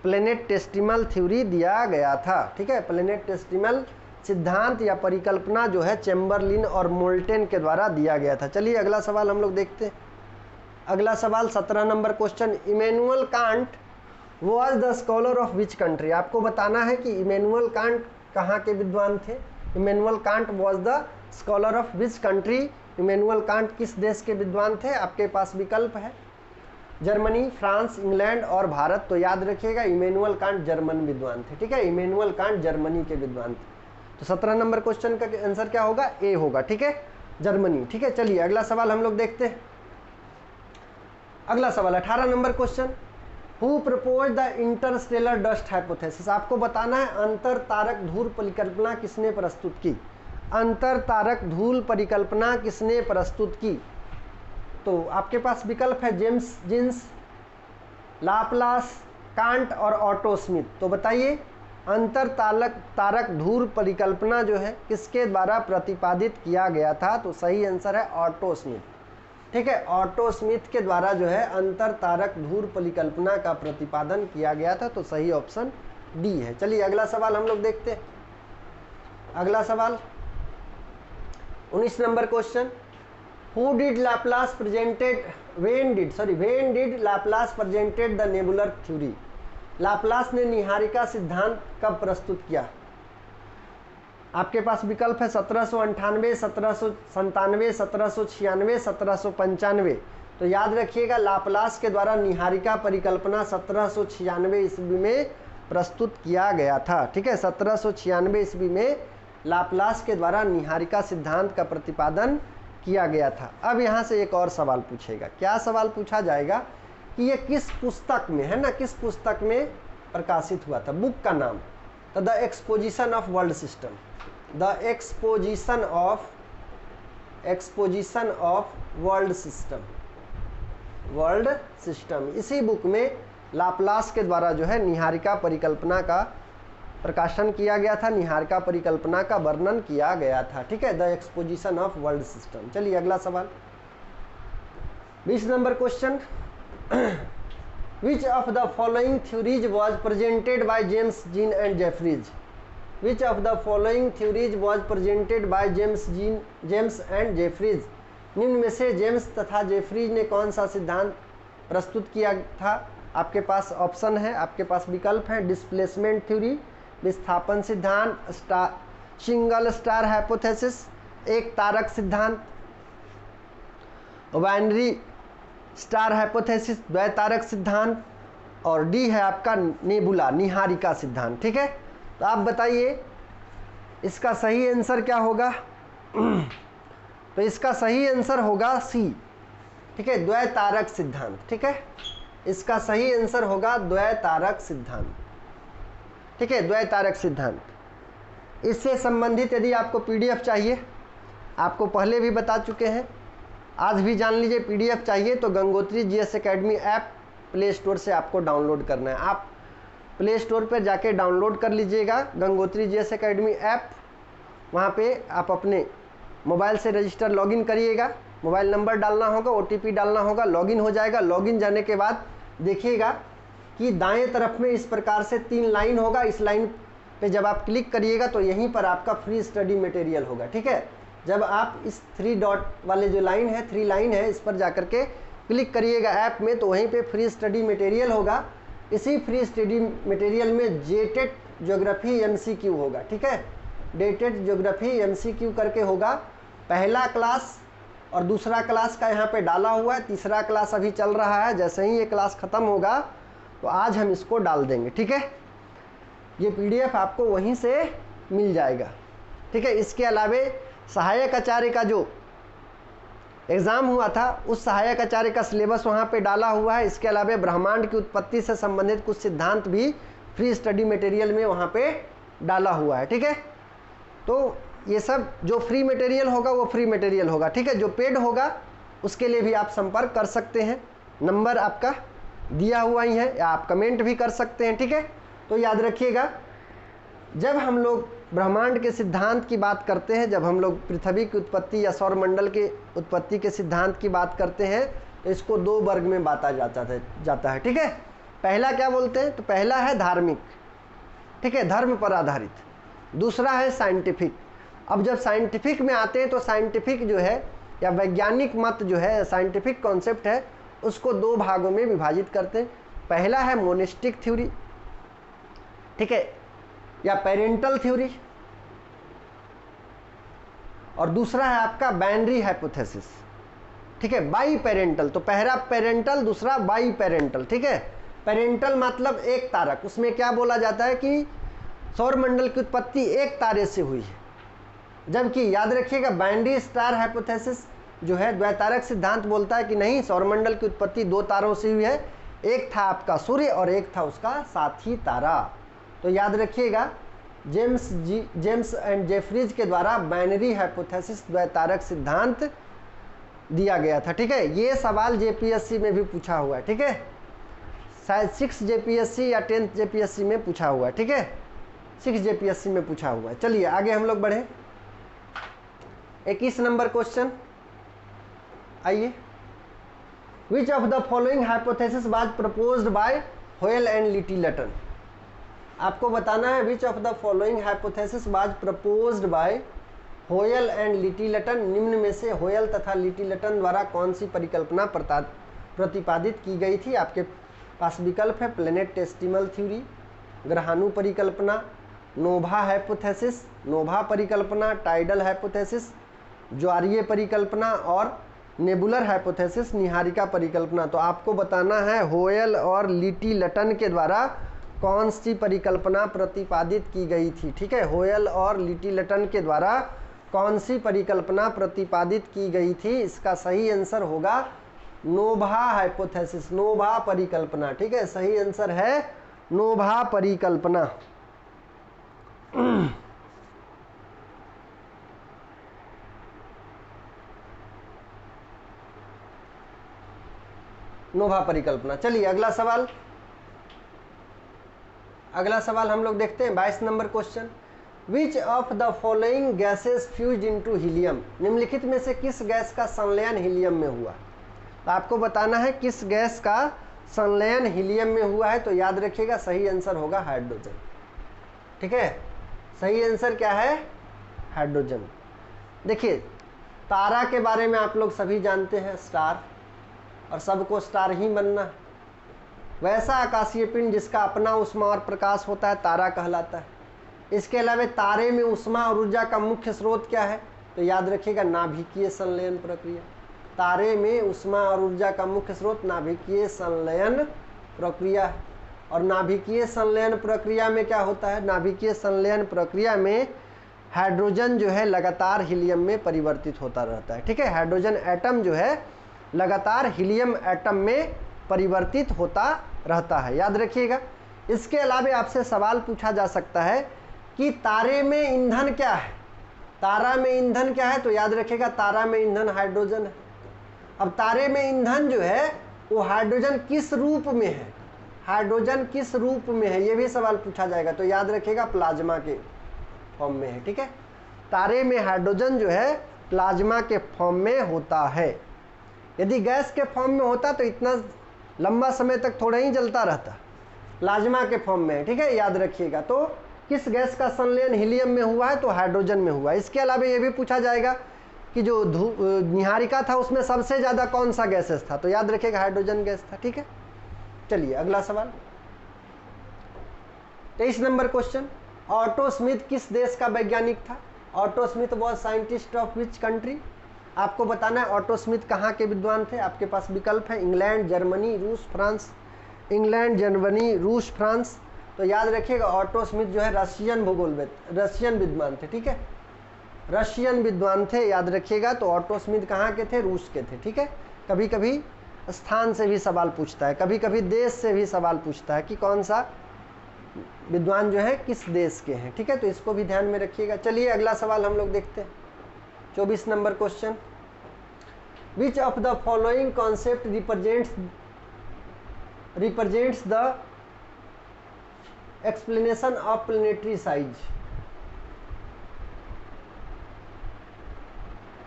प्लेनेटेसिमल थ्योरी दिया गया था। ठीक है, प्लेनेटेसिमल सिद्धांत या परिकल्पना जो है चैम्बरलिन और मोल्टेन के द्वारा दिया गया था। चलिए अगला सवाल हम लोग देखते हैं। अगला सवाल 17 number question, Immanuel Kant was the scholar of which country? आपको बताना है कि इमैनुअल कांट कहाँ के विद्वान थे। Immanuel Kant was the scholar of which country? Immanuel Kant किस देश के विद्वान थे? आपके पास विकल्प है जर्मनी, फ्रांस, इंग्लैंड और भारत। तो याद रखिएगा इमैनुअल कांट जर्मन विद्वान थे। ठीक है, इमैनुअल कांट जर्मनी के विद्वान थे। तो 17 नंबर क्वेश्चन का आंसर क्या होगा? ए होगा। ठीक है, जर्मनी। ठीक है, चलिए अगला सवाल हम लोग देखते हैं। अगला सवाल 18 number question, who propose the Interstellar dust hypothesis? आपको बताना है अंतर तारक धूल परिकल्पना किसने प्रस्तुत की? अंतर तारक धूल परिकल्पना किसने प्रस्तुत की? तो आपके पास विकल्प है जेम्स जीन्स, लाप्लास, कांट और ऑटो स्मिथ। तो बताइए अंतर तारक धूर परिकल्पना जो है किसके द्वारा प्रतिपादित किया गया था? तो सही आंसर है ऑटो स्मिथ। ठीक है, ऑटो स्मिथ के द्वारा जो है अंतर तारक धूर परिकल्पना का प्रतिपादन किया गया था। तो सही ऑप्शन डी है। चलिए अगला सवाल हम लोग देखते हैं। अगला सवाल 19 number question, Who did Laplace presented when did Laplace presented the nebular theory? Laplace ने निहारिका सिद्धांत कब प्रस्तुत किया? आपके पास विकल्प है 1798, 1797, 1796, 1795। तो याद रखिएगा लाप्लास के द्वारा निहारिका परिकल्पना 1796 ईस्वी में प्रस्तुत किया गया था। ठीक है, 1796 ईस्वी में लाप्लास के द्वारा निहारिका सिद्धांत का प्रतिपादन किया गया था। अब यहाँ से एक और सवाल पूछेगा। क्या सवाल पूछा जाएगा कि ये किस पुस्तक में है ना, किस पुस्तक में प्रकाशित हुआ था? बुक का नाम तो the exposition of world system, the exposition of world system. इसी बुक में लाप्लास के द्वारा जो है निहारिका परिकल्पना का प्रकाशन किया गया था, निहारिका परिकल्पना का वर्णन किया गया था। ठीक है, the exposition of world system. चलिए अगला सवाल 20 number question, which of the following theories was presented by James gene and Jefferies? Which of the following theories was presented by James and Jefferies? निम्न में से जेम्स तथा जेफरीज ने कौन सा सिद्धांत प्रस्तुत किया था? आपके पास ऑप्शन है, आपके पास विकल्प है, डिस्प्लेसमेंट थ्योरी, विस्थापन सिद्धांत, सिंगल स्टार हाइपोथेसिस, एक तारक सिद्धांत, बाइनरी स्टार हाइपोथेसिस, द्वैतारक सिद्धांत, और डी है आपका नेबुला निहारिका सिद्धांत। ठीक है, तो आप बताइए इसका सही आंसर क्या होगा? तो इसका सही आंसर होगा सी। ठीक है, द्वैतारक सिद्धांत। ठीक है, इसका सही आंसर होगा द्वैतारक सिद्धांत। ठीक है, द्वैतारक सिद्धांत। इससे संबंधित यदि आपको पीडीएफ चाहिए, आपको पहले भी बता चुके हैं, आज भी जान लीजिए, पीडीएफ चाहिए तो Gangotri GS academy app play store से आपको डाउनलोड करना है। आप प्ले स्टोर पर जाके डाउनलोड कर लीजिएगा गंगोत्री जीएस एकेडमी ऐप। वहाँ पे आप अपने मोबाइल से रजिस्टर लॉगिन करिएगा, मोबाइल नंबर डालना होगा, ओटीपी डालना होगा, लॉगिन हो जाएगा। लॉगिन जाने के बाद देखिएगा कि दाएं तरफ में इस प्रकार से 3 लाइन होगा। इस लाइन पे जब आप क्लिक करिएगा तो यहीं पर आपका फ्री स्टडी मटेरियल होगा। ठीक है, जब आप इस 3 डॉट वाले जो लाइन है, 3 लाइन है, इस पर जाकर के क्लिक करिएगा ऐप में, तो वहीं पे फ्री स्टडी मटेरियल होगा। इसी फ्री स्टडी मटेरियल में जेटेड ज्योग्राफी एमसीक्यू होगा। ठीक है, डेटेड ज्योग्राफी एमसीक्यू करके होगा। पहला क्लास और दूसरा क्लास का यहाँ पे डाला हुआ है, तीसरा क्लास अभी चल रहा है। जैसे ही ये क्लास ख़त्म होगा तो आज हम इसको डाल देंगे। ठीक है, ये पीडीएफ आपको वहीं से मिल जाएगा। ठीक है, इसके अलावे सहायक आचार्य का जो एग्ज़ाम हुआ था उस सहायक आचार्य का सिलेबस वहाँ पे डाला हुआ है। इसके अलावा ब्रह्मांड की उत्पत्ति से संबंधित कुछ सिद्धांत भी फ्री स्टडी मटेरियल में वहाँ पे डाला हुआ है। ठीक है, तो ये सब जो फ्री मटेरियल होगा वो फ्री मटेरियल होगा। ठीक है, जो पेड होगा उसके लिए भी आप संपर्क कर सकते हैं, नंबर आपका दिया हुआ ही है, या आप कमेंट भी कर सकते हैं। ठीक है, तो याद रखिएगा, जब हम लोग ब्रह्मांड के सिद्धांत की बात करते हैं, जब हम लोग पृथ्वी की उत्पत्ति या सौरमंडल के उत्पत्ति के सिद्धांत की बात करते हैं, तो इसको 2 वर्ग में बांटा जाता है। ठीक है, पहला क्या बोलते हैं? तो पहला है धार्मिक, ठीक है, धर्म पर आधारित। दूसरा है साइंटिफिक। अब जब साइंटिफिक में आते हैं तो साइंटिफिक जो है या वैज्ञानिक मत जो है, साइंटिफिक कॉन्सेप्ट है, उसको 2 भागों में विभाजित करते हैं। पहला है मोनिस्टिक थ्योरी, ठीक है, या पेरेंटल थ्योरी, और दूसरा है आपका बाइनरी हाइपोथेसिस। ठीक है, बाई पेरेंटल। तो पहला पेरेंटल, दूसरा बाई पेरेंटल। ठीक है, पेरेंटल मतलब एक तारक, उसमें क्या बोला जाता है कि सौरमंडल की उत्पत्ति एक तारे से हुई है, जबकि याद रखिएगा बाइनरी स्टार हाइपोथेसिस जो है, द्वैतारक सिद्धांत बोलता है कि नहीं, सौरमंडल की उत्पत्ति 2 तारों से हुई है, एक था आपका सूर्य और एक था उसका साथी तारा। तो याद रखिएगा जेम्स एंड जेफरीज के द्वारा बाइनरी हाइपोथेसिस द्वैतारक सिद्धांत दिया गया था। ठीक है, ये सवाल जेपीएससी में भी पूछा हुआ है। ठीक है, शायद 6 जेपीएससी या 10th जेपीएससी में पूछा हुआ है। ठीक है, 6 JPSC में पूछा हुआ है। चलिए आगे हम लोग बढ़े। 21 नंबर क्वेश्चन, आइए। विच of the following hypothesis was proposed by होयल एंड लिटिलटन। आपको बताना है which of the following hypothesis was proposed by होयल एंड लिटिलटन। निम्न में से होयल तथा लिटिलटन द्वारा कौन सी परिकल्पना प्रतिपादित की गई थी। आपके पास विकल्प है प्लेनेट टेस्टिमल थ्योरी, ग्रहाणु परिकल्पना, नोभा हाइपोथेसिस, नोभा परिकल्पना, टाइडल हाइपोथेसिस, ज्वारीय परिकल्पना और नेबुलर हाइपोथेसिस, निहारिका परिकल्पना। तो आपको बताना है होयल और लिटिलटन के द्वारा कौन सी परिकल्पना प्रतिपादित की गई थी। ठीक है, होयल और लिटिलटन के द्वारा कौन सी परिकल्पना प्रतिपादित की गई थी। इसका सही आंसर होगा नोभा हाइपोथेसिस, नोभा परिकल्पना। ठीक है, सही आंसर है नोभा परिकल्पना। नोभा परिकल्पना। चलिए अगला सवाल, अगला सवाल हम लोग देखते हैं। 22 number question, which of the following gases fuse into helium. निम्नलिखित में से किस गैस का संलयन हीलियम में हुआ। तो आपको बताना है किस गैस का संलयन हीलियम में हुआ है। तो याद रखिएगा सही आंसर होगा हाइड्रोजन। ठीक है, सही आंसर क्या है, हाइड्रोजन। देखिए तारा के बारे में आप लोग सभी जानते हैं, स्टार, और सबको स्टार ही बनना। वैसा आकाशीय पिंड जिसका अपना उष्मा और प्रकाश होता है तारा कहलाता है। इसके अलावा तारे में उष्मा और ऊर्जा का मुख्य स्रोत क्या है। तो याद रखिएगा नाभिकीय संलयन प्रक्रिया। तारे में उष्मा और ऊर्जा का मुख्य स्रोत नाभिकीय संलयन प्रक्रिया है। और नाभिकीय संलयन प्रक्रिया में क्या होता है, नाभिकीय संलयन प्रक्रिया में हाइड्रोजन जो है लगातार हीलियम में परिवर्तित होता रहता है। ठीक है, हाइड्रोजन एटम जो है लगातार हीलियम एटम में परिवर्तित होता रहता है, याद रखिएगा। इसके अलावा आपसे सवाल पूछा जा सकता है कि तारे में ईंधन क्या है, तारा में ईंधन क्या है। तो याद रखिएगा तारा में ईंधन हाइड्रोजन है। अब तारे में ईंधन जो है वो हाइड्रोजन किस रूप में है, हाइड्रोजन किस रूप में है, ये भी सवाल पूछा जाएगा। तो याद रखिएगा प्लाज्मा के फॉर्म में है। ठीक है, तारे में हाइड्रोजन जो है प्लाज्मा के फॉर्म में होता है। यदि गैस के फॉर्म में होता तो इतना लंबा समय तक थोड़ा ही जलता रहता, प्लाज्मा के फॉर्म में है। ठीक है, याद रखिएगा। तो किस गैस का संलयन हीलियम में हुआ है, तो हाइड्रोजन में हुआ। इसके अलावा ये भी पूछा जाएगा कि जो निहारिका था उसमें सबसे ज़्यादा कौन सा गैसेस था। तो याद रखिएगा हाइड्रोजन गैस था। ठीक है, चलिए अगला सवाल। 23 नंबर क्वेश्चन, ऑटो स्मिथ किस देश का वैज्ञानिक था। Auto Smith was scientist of which country. आपको बताना है ऑटो स्मिथ कहाँ के विद्वान थे। आपके पास विकल्प है इंग्लैंड, जर्मनी, रूस, फ्रांस। इंग्लैंड, जर्मनी, रूस, फ्रांस। तो याद रखिएगा ऑटो स्मिथ जो है रशियन भूगोलविद, रशियन विद्वान थे। ठीक है, रशियन विद्वान थे, याद रखिएगा। तो ऑटो स्मिथ कहाँ के थे, रूस के थे। ठीक है, कभी कभी स्थान से भी सवाल पूछता है, कभी कभी देश से भी सवाल पूछता है कि कौन सा विद्वान जो है किस देश के हैं। ठीक है, तो इसको भी ध्यान में रखिएगा। चलिए अगला सवाल हम लोग देखते हैं। 24 number question, which of the following concept represents the explanation of planetary size.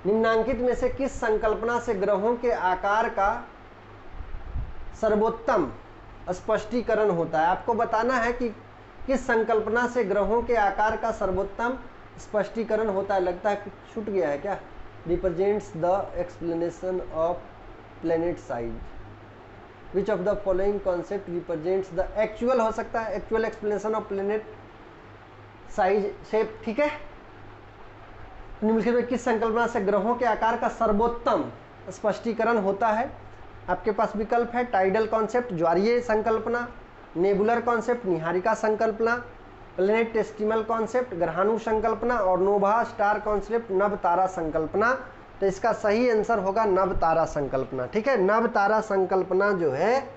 निम्नांकित में से किस संकल्पना से ग्रहों के आकार का सर्वोत्तम स्पष्टीकरण होता है। आपको बताना है कि किस संकल्पना से ग्रहों के आकार का सर्वोत्तम स्पष्टीकरण होता है। लगता है कि छूट गया है क्या, represents the explanation of planet size. Which of the following concept represents the actual, हो सकता है actual explanation of planet size shape. ठीक है, निम्नलिखित में किस संकल्पना से ग्रहों के आकार का सर्वोत्तम स्पष्टीकरण होता है। आपके पास विकल्प है टाइडल कॉन्सेप्ट, ज्वारीय संकल्पना, नेबुलर कॉन्सेप्ट, निहारिका संकल्पना, प्लेनेट टेस्टिमल कॉन्सेप्ट, ग्रहाणु संकल्पना, और नोभा स्टार कॉन्सेप्ट, नव तारा संकल्पना। तो इसका सही आंसर होगा नव तारा संकल्पना। ठीक है, नव तारा संकल्पना जो है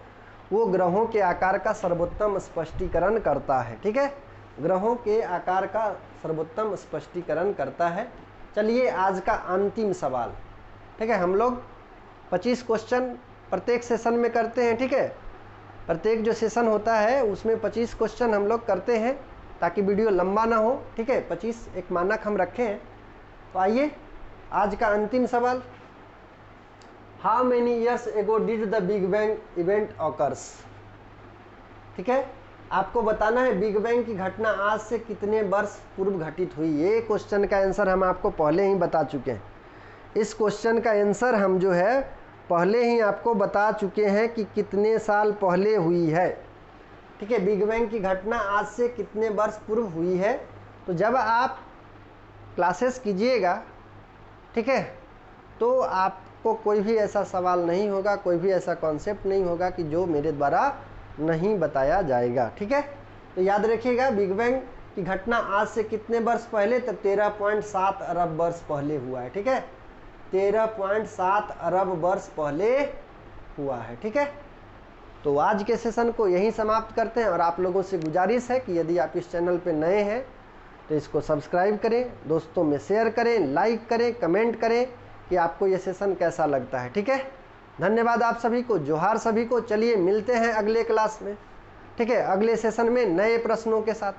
वो ग्रहों के आकार का सर्वोत्तम स्पष्टीकरण करता है। ठीक है, ग्रहों के आकार का सर्वोत्तम स्पष्टीकरण करता है। चलिए आज का अंतिम सवाल। ठीक है, हम लोग 25 क्वेश्चन प्रत्येक सेशन में करते हैं। ठीक है, प्रत्येक जो सेशन होता है उसमें 25 क्वेश्चन हम लोग करते हैं। ताकि वीडियो लंबा ना हो, ठीक है। 25 एक मानक हम रखे हैं। तो आइए आज का अंतिम सवाल, how many years ago did the big bang event occurs, ठीक है। आपको बताना है बिग बैंग की घटना आज से कितने वर्ष पूर्व घटित हुई। ये क्वेश्चन का आंसर हम आपको पहले ही बता चुके हैं। इस क्वेश्चन का आंसर हम जो है पहले ही आपको बता चुके हैं कि कितने साल पहले हुई है, ठीक है। बिग बैंग की घटना आज से कितने वर्ष पूर्व हुई है। तो जब आप क्लासेस कीजिएगा, ठीक है, तो आपको कोई भी ऐसा सवाल नहीं होगा, कोई भी ऐसा कॉन्सेप्ट नहीं होगा कि जो मेरे द्वारा नहीं बताया जाएगा, ठीक है। तो याद रखिएगा बिग बैंग की घटना आज से कितने वर्ष पहले, तो 13.7 अरब वर्ष पहले हुआ है, ठीक है। 13.7 अरब वर्ष पहले हुआ है, ठीक है। तो आज के सेशन को यहीं समाप्त करते हैं और आप लोगों से गुजारिश है कि यदि आप इस चैनल पे नए हैं तो इसको सब्सक्राइब करें, दोस्तों में शेयर करें, लाइक करें, कमेंट करें कि आपको ये सेशन कैसा लगता है, ठीक है। धन्यवाद आप सभी को, जोहार सभी को। चलिए मिलते हैं अगले क्लास में, ठीक है, अगले सेशन में नए प्रश्नों के साथ।